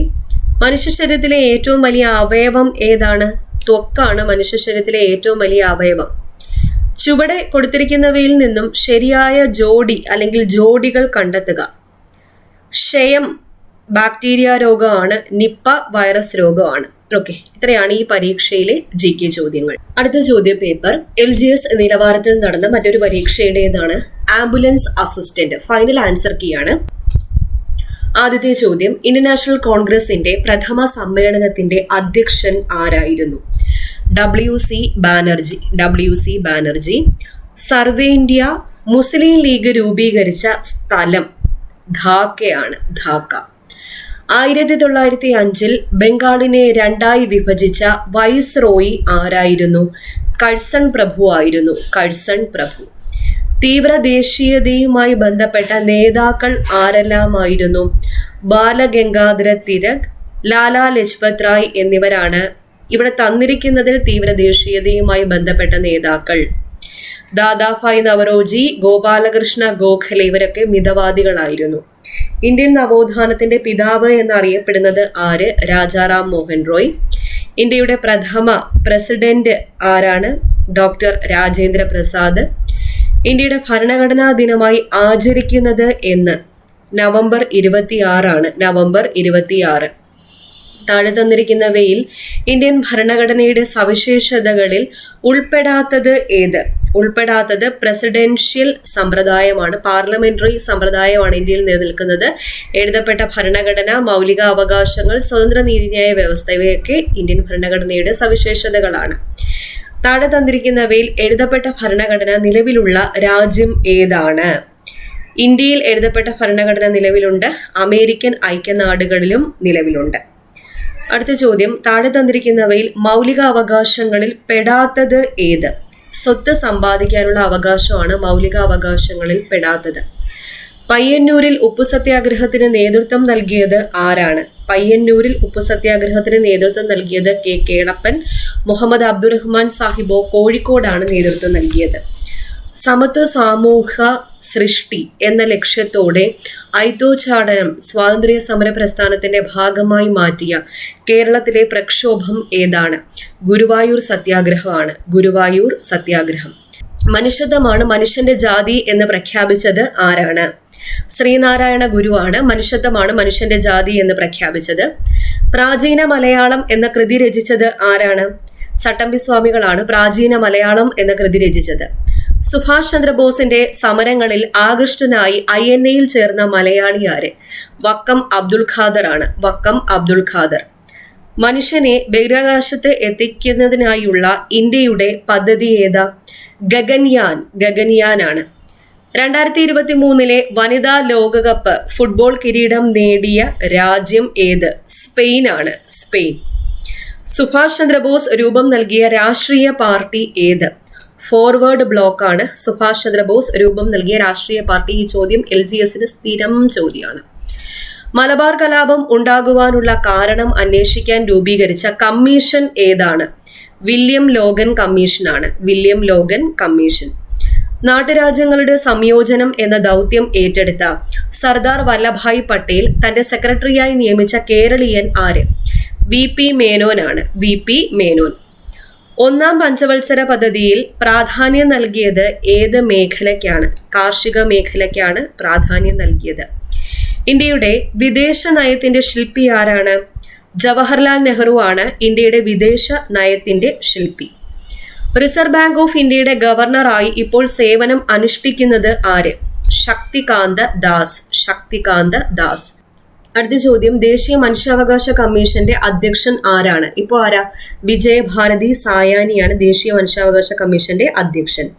മനുഷ്യ ശരീരത്തിലെ ഏറ്റവും വലിയ അവയവം ഏതാണ്? ത്വക്കാണ് മനുഷ്യ ശരീരത്തിലെ ഏറ്റവും വലിയ അവയവം. ചുവടെ കൊടുത്തിരിക്കുന്നവയിൽ നിന്നും ശരിയായ ജോഡി അല്ലെങ്കിൽ ജോഡികൾ കണ്ടെത്തുക. ക്ഷയം ബാക്ടീരിയ രോഗമാണ്. നിപ്പ വൈറസ് രോഗമാണ്. ഓക്കെ, ഇത്രയാണ് ഈ പരീക്ഷയിലെ GK ചോദ്യങ്ങൾ. അടുത്ത ചോദ്യ പേപ്പർ LGS നിലവാരത്തിൽ നടന്ന മറ്റൊരു പരീക്ഷയുടേതാണ്. Ambulance assistant. Final answer key ആണ്. ആദ്യത്തെ ചോദ്യം, ഇന്ത്യൻ നാഷണൽ കോൺഗ്രസിന്റെ പ്രഥമ സമ്മേളനത്തിന്റെ അധ്യക്ഷൻ ആരായിരുന്നു? WC Banerjee. WC Banerjee. Survey India Muslim league രൂപീകരിച്ച സ്ഥലം ധാക്കയാണ്. ധാക്ക. 1905 ബംഗാളിനെ 2ആയി വിഭജിച്ച വൈസ്രോയി ആരായിരുന്നു? കഴ്സൺ പ്രഭു ആയിരുന്നു. കഴ്സൺ പ്രഭു. തീവ്ര ദേശീയതയുമായി ബന്ധപ്പെട്ട നേതാക്കൾ ആരെല്ലാമായിരുന്നു? ബാലഗംഗാധര തിലക്, ലാലാ ലജ്പത് റായ് എന്നിവരാണ് ഇവിടെ തന്നിരിക്കുന്നതിൽ തീവ്ര ദേശീയതയുമായി ബന്ധപ്പെട്ട നേതാക്കൾ. ദാദാഭായ് നവറോജി, ഗോപാലകൃഷ്ണ ഗോഖലെ ഇവരൊക്കെ മിതവാദികളായിരുന്നു. ഇന്ത്യൻ നവോത്ഥാനത്തിന്റെ പിതാവ് എന്നറിയപ്പെടുന്നത് ആര്? രാജാറാം മോഹൻ റോയ്. ഇന്ത്യയുടെ പ്രഥമ പ്രസിഡന്റ് ആരാണ്? ഡോക്ടർ രാജേന്ദ്ര പ്രസാദ്. ഇന്ത്യയുടെ ഭരണഘടനാ ദിനമായി ആചരിക്കുന്നത് എന്ന്? November 26 November 26. താഴെ തന്നിരിക്കുന്നവയിൽ ഇന്ത്യൻ ഭരണഘടനയുടെ സവിശേഷതകളിൽ ഉൾപ്പെടാത്തത് ഏത്? ഉൾപ്പെടാത്തത് പ്രസിഡൻഷ്യൽ സമ്പ്രദായമാണ്, പാർലമെന്ററി സമ്പ്രദായമാണ് ഇന്ത്യയിൽ നിലനിൽക്കുന്നത്. എഴുതപ്പെട്ട ഭരണഘടന, മൗലിക അവകാശങ്ങൾ, സ്വതന്ത്ര നീതിന്യായ വ്യവസ്ഥ ഇവയൊക്കെ ഇന്ത്യൻ ഭരണഘടനയുടെ സവിശേഷതകളാണ്. താഴെ തന്നിരിക്കുന്നവയിൽ എഴുതപ്പെട്ട ഭരണഘടന നിലവിലുള്ള രാജ്യം ഏതാണ്? ഇന്ത്യയിൽ എഴുതപ്പെട്ട ഭരണഘടന നിലവിലുണ്ട്, അമേരിക്കൻ ഐക്യനാടുകളിലും നിലവിലുണ്ട്. അടുത്ത ചോദ്യം, താഴെ തന്നിരിക്കുന്നവയിൽ മൗലിക അവകാശങ്ങളിൽ പെടാത്തത് ഏത്? സ്വത്ത് സമ്പാദിക്കാനുള്ള അവകാശമാണ് മൗലിക അവകാശങ്ങളിൽ പെടാത്തത്. പയ്യന്നൂരിൽ ഉപ്പു സത്യാഗ്രഹത്തിന് നേതൃത്വം നൽകിയത് ആരാണ്? പയ്യന്നൂരിൽ ഉപ്പു സത്യാഗ്രഹത്തിന് നേതൃത്വം നൽകിയത് കെ കേളപ്പൻ. മുഹമ്മദ് അബ്ദുറഹ്മാൻ സാഹിബോ കോഴിക്കോടാണ് നേതൃത്വം നൽകിയത്. സമത്വ സമൂഹ സൃഷ്ടി എന്ന ലക്ഷ്യത്തോടെ ഐത്തോച്ചാടനം സ്വാതന്ത്ര്യ സമര പ്രസ്ഥാനത്തിന്റെ ഭാഗമായി മാറ്റിയ കേരളത്തിലെ പ്രക്ഷോഭം ഏതാണ്? ഗുരുവായൂർ സത്യാഗ്രഹമാണ്. ഗുരുവായൂർ സത്യാഗ്രഹം. മനുഷ്യത്വമാണ് മനുഷ്യന്റെ ജാതി എന്ന് പ്രഖ്യാപിച്ചത് ആരാണ്? ശ്രീനാരായണ ഗുരുവാണ് മനുഷ്യത്വമാണ് മനുഷ്യന്റെ ജാതി എന്ന് പ്രഖ്യാപിച്ചത്. പ്രാചീന മലയാളം എന്ന കൃതി രചിച്ചത് ആരാണ്? ചട്ടമ്പി സ്വാമികളാണ് പ്രാചീന മലയാളം എന്ന കൃതി രചിച്ചത്. സുഭാഷ് ചന്ദ്രബോസിന്റെ സമരങ്ങളിൽ ആകൃഷ്ടനായി INA ചേർന്ന മലയാളി ആര്? വക്കം അബ്ദുൽ ഖാദർ ആണ്. വക്കം അബ്ദുൽ ഖാദർ. മനുഷ്യനെ ബഹിരാകാശത്ത് എത്തിക്കുന്നതിനായുള്ള ഇന്ത്യയുടെ പദ്ധതി ഏതാ? ഗഗൻയാൻ. ഗഗൻയാൻ ആണ്. 2023 വനിതാ ലോകകപ്പ് ഫുട്ബോൾ കിരീടം നേടിയ രാജ്യം ഏത്? സ്പെയിൻ ആണ്. സ്പെയിൻ. സുഭാഷ് ചന്ദ്രബോസ് രൂപം നൽകിയ രാഷ്ട്രീയ പാർട്ടി ഏത്? ഫോർവേഡ് ബ്ലോക്ക് ആണ്. സുഭാഷ് ചന്ദ്രബോസ് രൂപം നൽകിയ രാഷ്ട്രീയ പാർട്ടി. ഈ ചോദ്യം LGSന് സ്ഥിരം ചോദ്യമാണ്. മലബാർ കലാപം ഉണ്ടാകുവാനുള്ള കാരണം അന്വേഷിക്കാൻ രൂപീകരിച്ച കമ്മീഷൻ ഏതാണ്? വില്യം ലോഗൻ കമ്മീഷനാണ്. William Logan commission. നാട്ടുരാജ്യങ്ങളുടെ സംയോജനം എന്ന ദൗത്യം ഏറ്റെടുത്ത സർദാർ വല്ലഭായ് പട്ടേൽ തന്റെ സെക്രട്ടറിയായി നിയമിച്ച കേരളീയൻ ആര്? VP മേനോൻ ആണ്. VP മേനോൻ. ഒന്നാം പഞ്ചവത്സര പദ്ധതിയിൽ പ്രാധാന്യം നൽകിയത് ഏത് മേഖലയ്ക്കാണ്? കാർഷിക മേഖലയ്ക്കാണ് പ്രാധാന്യം നൽകിയത്. ഇന്ത്യയുടെ വിദേശ നയത്തിന്റെ ശില്പി ആരാണ്? ജവഹർലാൽ നെഹ്റു ആണ് ഇന്ത്യയുടെ വിദേശ നയത്തിന്റെ ശില്പി. റിസർവ് ബാങ്ക് ഓഫ് ഇന്ത്യയുടെ ഗവർണറായി ഇപ്പോൾ സേവനം അനുഷ്ഠിക്കുന്നത് ആര്? ശക്തികാന്ത ദാസ്. ശക്തികാന്ത ദാസ്. അടുത്ത ചോദ്യം, ദേശീയ മനുഷ്യാവകാശ കമ്മീഷന്റെ അധ്യക്ഷൻ ആരാണ്? ഇപ്പോൾ ആരാ? വിജയഭാരതി സായാനിയാണ് ദേശീയ മനുഷ്യാവകാശ കമ്മീഷന്റെ അധ്യക്ഷൻ.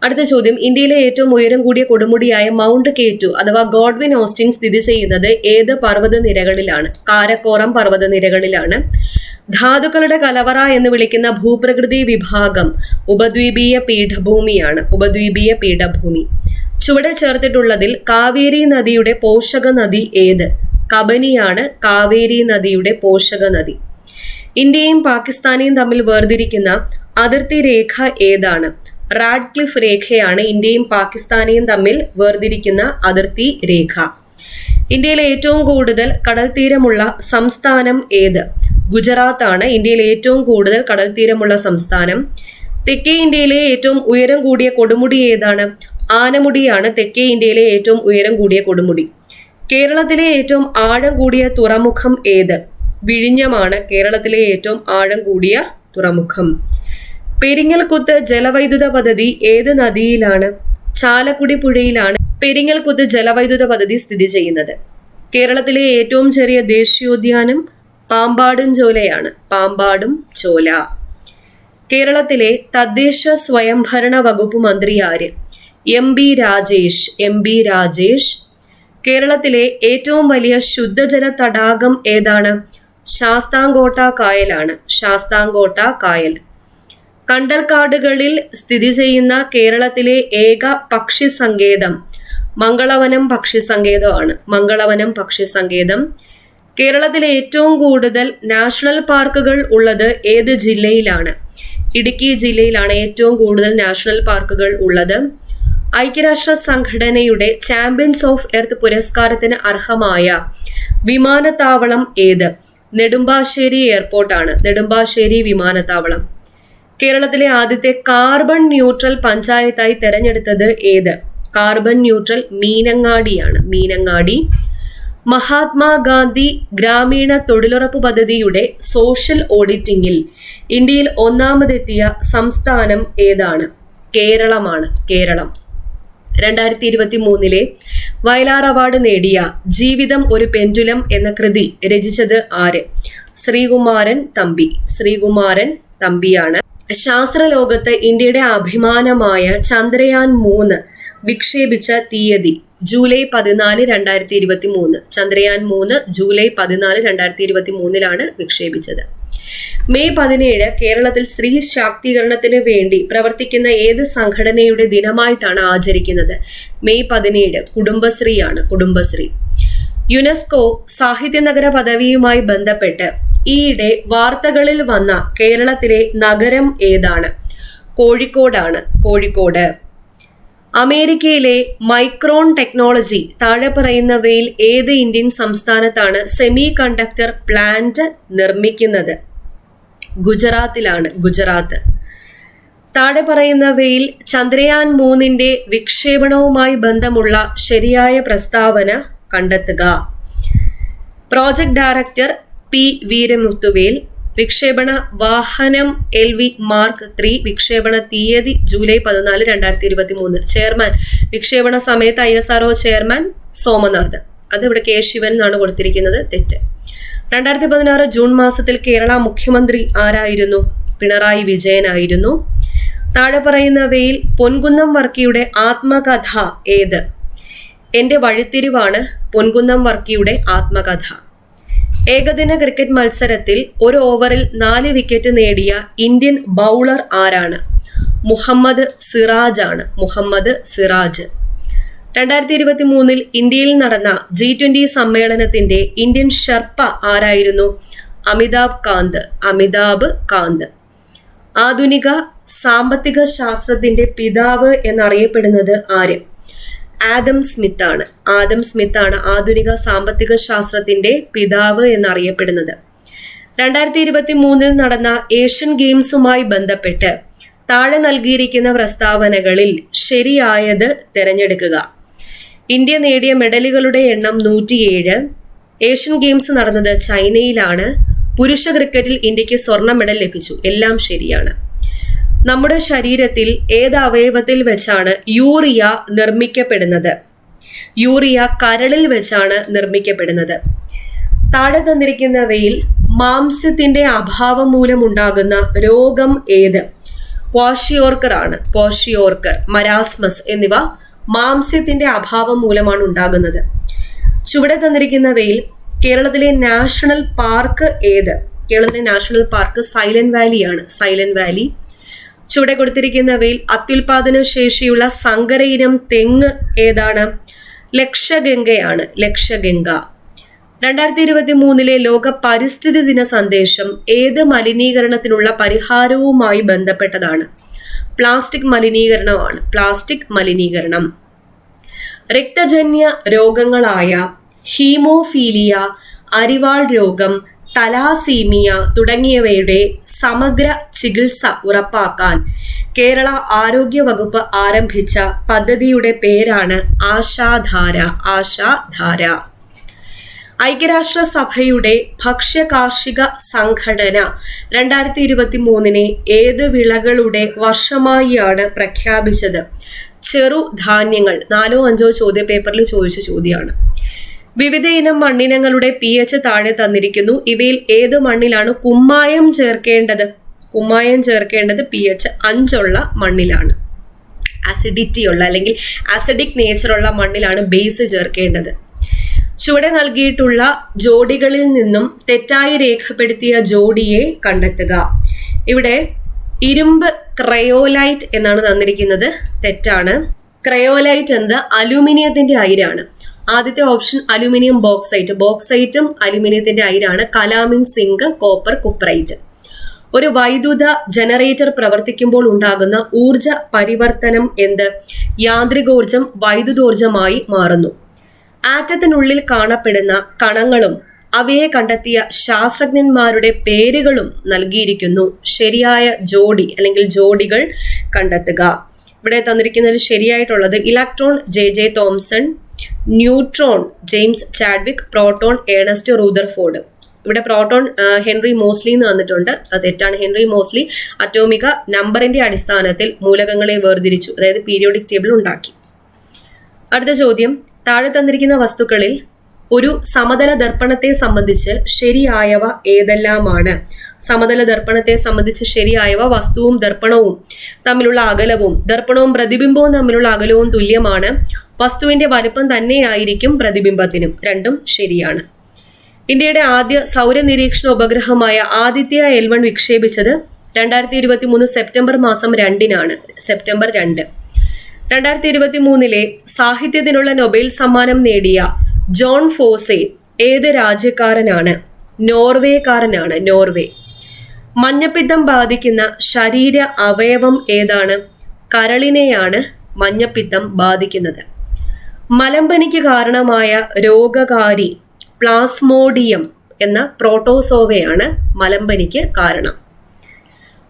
അടുത്ത ചോദ്യം, ഇന്ത്യയിലെ ഏറ്റവും ഉയരം കൂടിയ കൊടുമുടിയായ മൗണ്ട് K2 അഥവാ ഗോഡ്വിൻ ഓസ്റ്റിൻ സ്ഥിതി ചെയ്യുന്നത് ഏത് പർവ്വത നിരകളിലാണ്? കാരക്കോറം പർവ്വത നിരകളിലാണ്. ധാതുക്കളുടെ കലവറ എന്ന് വിളിക്കുന്ന ഭൂപ്രകൃതി വിഭാഗം ഉപദ്വീപീയ പീഠഭൂമിയാണ്. ഉപദ്വീപീയ പീഠഭൂമി. ചുവടെ ചേർത്തിട്ടുള്ളതിൽ കാവേരി നദിയുടെ പോഷക നദി ഏത്? കബനിയാണ് കാവേരി നദിയുടെ പോഷക നദി. ഇന്ത്യയും പാകിസ്ഥാനെയും തമ്മിൽ വേർതിരിക്കുന്ന അതിർത്തി രേഖ ഏതാണ്? റാഡ്ക്ലിഫ് രേഖയാണ് ഇന്ത്യയും പാകിസ്ഥാനെയും തമ്മിൽ വേർതിരിക്കുന്ന അതിർത്തി രേഖ. ഇന്ത്യയിലെ ഏറ്റവും കൂടുതൽ കടൽ തീരമുള്ള സംസ്ഥാനം ഏത്? ഗുജറാത്ത് ആണ് ഇന്ത്യയിലെ ഏറ്റവും കൂടുതൽ കടൽ തീരമുള്ള സംസ്ഥാനം. തെക്കേ ഇന്ത്യയിലെ ഏറ്റവും ഉയരം കൂടിയ കൊടുമുടി ഏതാണ്? ആനമുടിയാണ് തെക്കേ ഇന്ത്യയിലെ ഏറ്റവും ഉയരം കൂടിയ കൊടുമുടി. കേരളത്തിലെ ഏറ്റവും ആഴം കൂടിയ തുറമുഖം ഏത്? വിഴിഞ്ഞമാണ് കേരളത്തിലെ ഏറ്റവും ആഴം കൂടിയ തുറമുഖം. പെരിങ്ങൽകുത്ത് ജലവൈദ്യുത പദ്ധതി ഏത് നദിയിലാണ്? ചാലക്കുടി പുഴയിലാണ് പെരിങ്ങൽകുത്ത് ജലവൈദ്യുത പദ്ധതി സ്ഥിതി ചെയ്യുന്നത്. കേരളത്തിലെ ഏറ്റവും ചെറിയ ദേശീയോദ്യാനം പാമ്പാടും ചോലയാണ്. പാമ്പാടും ചോല. കേരളത്തിലെ തദ്ദേശ സ്വയംഭരണ വകുപ്പ് മന്ത്രി ആര്? MB രാജേഷ്. MB രാജേഷ്. കേരളത്തിലെ ഏറ്റവും വലിയ ശുദ്ധജല തടാകം ഏതാണ്? ശാസ്താംകോട്ട കായലാണ്. ശാസ്താംകോട്ട കായൽ. കണ്ടൽക്കാടുകളിൽ സ്ഥിതി ചെയ്യുന്ന കേരളത്തിലെ ഏക പക്ഷി സങ്കേതം മംഗളവനം പക്ഷി സങ്കേതമാണ്. മംഗളവനം പക്ഷി സങ്കേതം. കേരളത്തിലെ ഏറ്റവും കൂടുതൽ നാഷണൽ പാർക്കുകൾ ഉള്ളത് ഏത് ജില്ലയിലാണ്? ഇടുക്കി ജില്ലയിലാണ് ഏറ്റവും കൂടുതൽ നാഷണൽ പാർക്കുകൾ ഉള്ളത്. ഐക്യരാഷ്ട്ര സംഘടനയുടെ ചാമ്പ്യൻസ് ഓഫ് എർത്ത് പുരസ്കാരത്തിന് അർഹമായ വിമാനത്താവളം ഏത്? നെടുമ്പാശ്ശേരി എയർപോർട്ടാണ്, നെടുമ്പാശ്ശേരി വിമാനത്താവളം. കേരളത്തിലെ ആദ്യത്തെ കാർബൺ ന്യൂട്രൽ പഞ്ചായത്തായി തെരഞ്ഞെടുത്തത് ഏത്? Carbon neutral മീനങ്ങാടിയാണ്, Meenangadi. മഹാത്മാഗാന്ധി ഗ്രാമീണ തൊഴിലുറപ്പ് പദ്ധതിയുടെ സോഷ്യൽ ഓഡിറ്റിംഗിൽ ഇന്ത്യയിൽ ഒന്നാമതെത്തിയ സംസ്ഥാനം ഏതാണ്? കേരളമാണ്, കേരളം. 2023 വയലാർ അവാർഡ് നേടിയ ജീവിതം ഒരു പെൻഡുലം എന്ന കൃതി രചിച്ചത് ആര്? ശ്രീകുമാരൻ തമ്പി, ശ്രീകുമാരൻ തമ്പിയാണ്. ശാസ്ത്രലോകത്ത് ഇന്ത്യയുടെ അഭിമാനമായ ചന്ദ്രയാൻ 3 വിക്ഷേപിച്ച തീയതി ജൂലൈ 14, 2023. ചന്ദ്രയാൻ 3 ജൂലൈ 14, 2023 വിക്ഷേപിച്ചത്. മെയ് 17 കേരളത്തിൽ സ്ത്രീ ശാക്തീകരണത്തിന് വേണ്ടി പ്രവർത്തിക്കുന്ന ഏത് സംഘടനയുടെ ദിനമായിട്ടാണ് ആചരിക്കുന്നത്? മെയ് 17 കുടുംബശ്രീയാണ്, കുടുംബശ്രീ. യുനെസ്കോ സാഹിത്യനഗര പദവിയുമായി ബന്ധപ്പെട്ട് ഈയിടെ വാർത്തകളിൽ വന്ന കേരളത്തിലെ നഗരം ഏതാണ്? കോഴിക്കോടാണ്, കോഴിക്കോട്. അമേരിക്കയിലെ മൈക്രോൺ ടെക്നോളജി താഴെ പറയുന്നവയിൽ ഏത് ഇന്ത്യൻ സംസ്ഥാനത്താണ് സെമി കണ്ടക്ടർ പ്ലാന്റ് നിർമ്മിക്കുന്നത്? ഗുജറാത്തിലാണ്, ഗുജറാത്ത്. താഴെ പറയുന്നവയിൽ ചന്ദ്രയാൻ 3 വിക്ഷേപണവുമായി ബന്ധമുള്ള ശരിയായ പ്രസ്താവന കണ്ടെത്തുക. Project director P Veeramuthuvel. വിക്ഷേപണ വാഹനം LV മാർക്ക് 3 വിക്ഷേപണ തീയതി ജൂലൈ 14, 2023. ചെയർമാൻ വിക്ഷേപണ സമയത്ത് ISRO ചെയർമാൻ സോമനാഥ്. അത് ഇവിടെ കെ ശിവൻ എന്നാണ് കൊടുത്തിരിക്കുന്നത്, തെറ്റ്. 2016 ജൂൺ മാസത്തിൽ കേരള മുഖ്യമന്ത്രി ആരായിരുന്നു? പിണറായി വിജയനായിരുന്നു. താഴെ പറയുന്നവയിൽ പൊൻകുന്നം വർക്കിയുടെ ആത്മകഥ ഏത്? എന്റെ വഴിത്തിരിവാണ് പൊൻകുന്നം വർക്കിയുടെ ആത്മകഥ. ഏകദിന ക്രിക്കറ്റ് മത്സരത്തിൽ ഒരു ഓവറിൽ 4 വിക്കറ്റ് നേടിയ ഇന്ത്യൻ ബൗളർ ആരാണ്? മുഹമ്മദ് സിറാജ് ആണ്, മുഹമ്മദ് സിറാജ്. 2023 ഇന്ത്യയിൽ നടന്ന G20 സമ്മേളനത്തിന്റെ ഇന്ത്യൻ ഷെർപ്പ ആരായിരുന്നു? അമിതാഭ് കാന്ത്, അമിതാഭ് കാന്ത്. ആധുനിക സാമ്പത്തിക ശാസ്ത്രത്തിന്റെ പിതാവ് എന്നറിയപ്പെടുന്നത് ആര്? ആദം സ്മിത്ത് ആണ്, ആദം സ്മിത്ത് ആണ് ആധുനിക സാമ്പത്തിക ശാസ്ത്രത്തിന്റെ പിതാവ് എന്നറിയപ്പെടുന്നത്. 2023 നടന്ന ഏഷ്യൻ ഗെയിംസുമായി ബന്ധപ്പെട്ട് താഴെ നൽകിയിരിക്കുന്ന പ്രസ്താവനകളിൽ ശരിയായത് തിരഞ്ഞെടുക്കുക. ഇന്ത്യ നേടിയ മെഡലുകളുടെ എണ്ണം 107. ഏഷ്യൻ ഗെയിംസ് നടന്നത് ചൈനയിലാണ്. പുരുഷ ക്രിക്കറ്റിൽ ഇന്ത്യക്ക് സ്വർണ്ണ മെഡൽ ലഭിച്ചു. എല്ലാം ശരിയാണ്. നമ്മുടെ ശരീരത്തിൽ ഏത് അവയവത്തിൽ വെച്ചാണ് യൂറിയ നിർമ്മിക്കപ്പെടുന്നത്? യൂറിയ കരളിൽ വെച്ചാണ് നിർമ്മിക്കപ്പെടുന്നത്. താഴെ തന്നിരിക്കുന്നവയിൽ മാംസ്യത്തിന്റെ അഭാവം മൂലമുണ്ടാകുന്ന രോഗം ഏത്? ക്വാഷിയോർക്കർ ആണ്, ക്വാഷിയോർക്കർ, മരാസ്മസ് എന്നിവ മാംസ്യത്തിന്റെ അഭാവം മൂലമാണ് ഉണ്ടാകുന്നത്. ചുവടെ തന്നിരിക്കുന്നവയിൽ കേരളത്തിലെ നാഷണൽ പാർക്ക് ഏത്? കേരളത്തിലെ നാഷണൽ പാർക്ക് സൈലന്റ് വാലിയാണ്, സൈലന്റ് വാലി. ചുവടെ കൊടുത്തിരിക്കുന്നവയിൽ അത്യുൽപാദന ശേഷിയുള്ള സങ്കര ഇനം തെങ്ങ് ഏതാണ്? ലക്ഷഗംഗയാണ്, ലക്ഷഗംഗ. 2023 ലോക പരിസ്ഥിതി ദിന സന്ദേശം ഏത് മലിനീകരണത്തിനുള്ള പരിഹാരവുമായി ബന്ധപ്പെട്ടതാണ്? പ്ലാസ്റ്റിക് മലിനീകരണമാണ്, പ്ലാസ്റ്റിക് മലിനീകരണം. രക്തജന്യ രോഗങ്ങളായ ഹീമോഫീലിയ, അരിവാൾ രോഗം, തലാസീമിയ തുടങ്ങിയവയുടെ സമഗ്ര ചികിത്സ ഉറപ്പാക്കാൻ കേരള ആരോഗ്യ വകുപ്പ് ആരംഭിച്ച പദ്ധതിയുടെ പേരാണ് ആശാധാര, ആശാധാര. ഐക്യരാഷ്ട്രസഭയുടെ ഭക്ഷ്യകാർഷിക സംഘടന 2023 ഏത് വിളകളുടെ വർഷമായാണ് പ്രഖ്യാപിച്ചത്? ചെറുധാന്യങ്ങൾ. 4-5 ചോദ്യപേപ്പറിൽ ചോദിച്ച ചോദ്യമാണ്. വിവിധ ഇനം മണ്ണിനങ്ങളുടെ pH താഴെ തന്നിരിക്കുന്നു. ഇവയിൽ ഏത് മണ്ണിലാണ് കുമ്മായം ചേർക്കേണ്ടത്? കുമ്മായം ചേർക്കേണ്ടത് pH 5 ഉള്ള മണ്ണിലാണ്. ആസിഡിറ്റി ഉള്ള അല്ലെങ്കിൽ ആസിഡിക് നേച്ചറുള്ള മണ്ണിലാണ് ബേസ് ചേർക്കേണ്ടത്. ചുവടെ നൽകിയിട്ടുള്ള ജോഡികളിൽ നിന്നും തെറ്റായി രേഖപ്പെടുത്തിയ ജോഡിയെ കണ്ടെത്തുക. ഇവിടെ ഇരുമ്പ് ക്രയോലൈറ്റ് എന്നാണ് തന്നിരിക്കുന്നത്, തെറ്റാണ്. ക്രയോലൈറ്റ് എന്നത് അലൂമിനിയത്തിന്റെ അയിരാണ്. ആദ്യത്തെ ഓപ്ഷൻ അലൂമിനിയം ബോക്സൈറ്റ്, ബോക്സൈറ്റും അലൂമിനിയത്തിന്റെ അയിരാണ്. Calamine, zinc, copper, cuprite. ഒരു വൈദ്യുത ജനറേറ്റർ പ്രവർത്തിക്കുമ്പോൾ ഉണ്ടാകുന്ന ഊർജ പരിവർത്തനം എന്ത്? യാന്ത്രികോർജം വൈദ്യുതോർജമായി മാറുന്നു. ആറ്റത്തിനുള്ളിൽ കാണപ്പെടുന്ന കണങ്ങളും അവയെ കണ്ടെത്തിയ ശാസ്ത്രജ്ഞന്മാരുടെ പേരുകളും നൽകിയിരിക്കുന്നു. ശരിയായ ജോഡി അല്ലെങ്കിൽ ജോഡികൾ കണ്ടെത്തുക. ഇവിടെ തന്നിരിക്കുന്നതിൽ ശരിയായിട്ടുള്ളത് electron J Thomson, neutron James Chadwick, proton Ernest Rutherford. ഇവിടെ പ്രോട്ടോൺ ഹെൻറി മോസ്ലി എന്ന് വന്നിട്ടുണ്ട്, അത് തെറ്റാണ്. ഹെൻറി മോസ്ലി അറ്റോമിക നമ്പറിന്റെ അടിസ്ഥാനത്തിൽ മൂലകങ്ങളെ വേർതിരിച്ചു, അതായത് പീരിയോഡിക് ടേബിൾ ഉണ്ടാക്കി. അടുത്ത ചോദ്യം, താഴെ തന്നിരിക്കുന്ന വസ്തുക്കളിൽ ഒരു സമതല ദർപ്പണത്തെ സംബന്ധിച്ച് ശരിയായവ ഏതെല്ലാമാണ്? സമതല ദർപ്പണത്തെ സംബന്ധിച്ച് ശരിയായവ വസ്തുവും ദർപ്പണവും തമ്മിലുള്ള അകലവും ദർപ്പണവും പ്രതിബിംബവും തമ്മിലുള്ള അകലവും തുല്യമാണ്. വസ്തുവിന്റെ വലുപ്പം തന്നെയായിരിക്കും പ്രതിബിംബത്തിനും. രണ്ടും ശരിയാണ്. ഇന്ത്യയുടെ ആദ്യ സൗരനിരീക്ഷണ ഉപഗ്രഹമായ ആദിത്യ L1 വിക്ഷേപിച്ചത് 2023 സെപ്റ്റംബർ മാസം 2-നാണ്. സെപ്റ്റംബർ 2. 2023 സാഹിത്യത്തിനുള്ള നൊബേൽ സമ്മാനം നേടിയ ജോൺ ഫോസെ ഏത് രാജ്യക്കാരനാണ്? നോർവേക്കാരനാണ്. നോർവേ. മഞ്ഞപ്പിത്തം ബാധിക്കുന്ന ശരീര അവയവം ഏതാണ്? കരളിനെയാണ് മഞ്ഞപ്പിത്തം ബാധിക്കുന്നത്. മലമ്പനിക്ക് കാരണമായ രോഗകാരി പ്ലാസ്മോഡിയം എന്ന പ്രോട്ടോസോവയാണ് മലമ്പനിക്ക് കാരണം.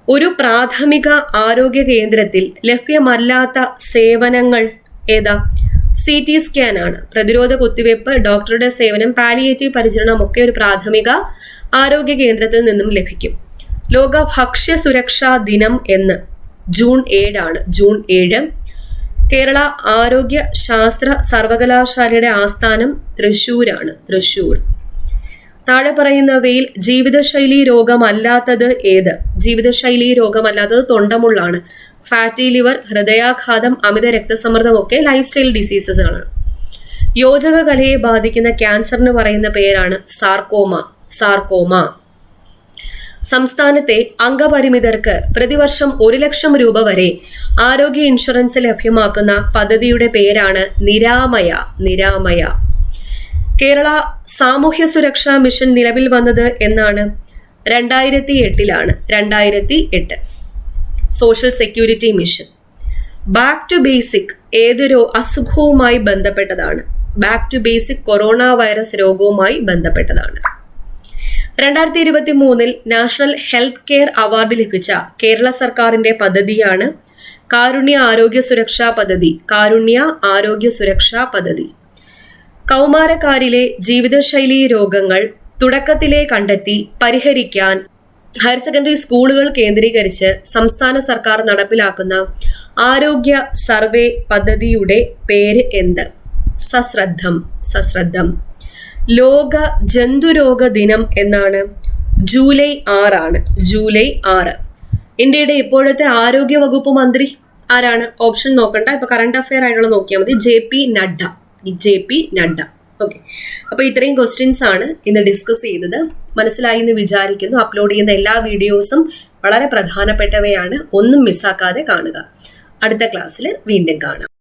ഒരു പ്രാഥമിക ആരോഗ്യ കേന്ദ്രത്തിൽ ലഭ്യമല്ലാത്ത സേവനങ്ങൾ ഏതാ? CT സ്കാൻ ആണ്. പ്രതിരോധ കുത്തിവയ്പ്പ്, ഡോക്ടറുടെ സേവനം, പാലിയേറ്റീവ് പരിചരണം ഒക്കെ ഒരു പ്രാഥമിക ആരോഗ്യ കേന്ദ്രത്തിൽ നിന്നും ലഭിക്കും. ലോക ഭക്ഷ്യ സുരക്ഷാ ദിനം എന്ന് ജൂൺ 7 ആണ്. ജൂൺ 7. കേരള ആരോഗ്യ ശാസ്ത്ര സർവകലാശാലയുടെ ആസ്ഥാനം തൃശ്ശൂരാണ്. തൃശ്ശൂർ. താഴെ പറയുന്നവയിൽ ജീവിതശൈലി രോഗമല്ലാത്തത് ഏത്? ജീവിതശൈലി രോഗമല്ലാത്തത് തൊണ്ടമുള്ളാണ്. ഫാറ്റി ലിവർ, ഹൃദയാഘാതം, അമിത രക്തസമ്മർദ്ദം ഒക്കെ ലൈഫ് സ്റ്റൈൽ ഡിസീസസ് ആണ്. യോജക കലയെ ബാധിക്കുന്ന ക്യാൻസറിന് പറയുന്ന പേരാണ് സാർക്കോമ. സാർക്കോമ. സംസ്ഥാനത്തെ അംഗപരിമിതർക്ക് പ്രതിവർഷം 1 ലക്ഷം രൂപ വരെ ആരോഗ്യ ഇൻഷുറൻസ് ലഭ്യമാക്കുന്ന പദ്ധതിയുടെ പേരാണ് നിരാമയ. നിരാമയ. കേരള സാമൂഹ്യ സുരക്ഷാ മിഷൻ നിലവിൽ വന്നത് എന്നാണ്? 2008-ലാണ്. 2008. Social security mission. Back to basic ഏതൊരു അസുഖവുമായി ബന്ധപ്പെട്ടതാണ്? Back to basic corona virus രോഗവുമായി ബന്ധപ്പെട്ടതാണ്. 2023 നാഷണൽ ഹെൽത്ത് കെയർ അവാർഡ് ലഭിച്ച കേരള സർക്കാരിന്റെ പദ്ധതിയാണ് കാരുണ്യ ആരോഗ്യ സുരക്ഷാ പദ്ധതി. കാരുണ്യ ആരോഗ്യ സുരക്ഷാ പദ്ധതി. കൗമാരക്കാരിലെ ജീവിതശൈലി രോഗങ്ങൾ തുടക്കത്തിലെ കണ്ടെത്തി പരിഹരിക്കാൻ ഹയർ സെക്കൻഡറി സ്കൂളുകൾ കേന്ദ്രീകരിച്ച് സംസ്ഥാന സർക്കാർ നടപ്പിലാക്കുന്ന ആരോഗ്യ സർവേ പദ്ധതിയുടെ പേര് എന്ത്? സശ്രദ്ധം. സശ്രദ്ധം. ലോക ജന്തുരോഗ ദിനം എന്നാണ്? ജൂലൈ 6 ആണ്. ജൂലൈ 6. ഇന്ത്യയുടെ ഇപ്പോഴത്തെ ആരോഗ്യ വകുപ്പ് മന്ത്രി ആരാണ്? ഓപ്ഷൻ നോക്കണ്ട, ഇപ്പൊ കറണ്ട് അഫെയർ ആയിട്ടുള്ള നോക്കിയാൽ മതി. JP Nadda. JP Nadda. Okay, അപ്പൊ ഇത്രയും ക്വസ്റ്റ്യൻസ് ആണ് ഇന്ന് ഡിസ്കസ് ചെയ്തത്. മനസ്സിലായി എന്ന് വിചാരിക്കുന്നു. അപ്ലോഡ് ചെയ്യുന്ന എല്ലാ വീഡിയോസും വളരെ പ്രധാനപ്പെട്ടവയാണ്. ഒന്നും മിസ്സാക്കാതെ കാണുക. അടുത്ത ക്ലാസ്സിൽ വീണ്ടും കാണാം.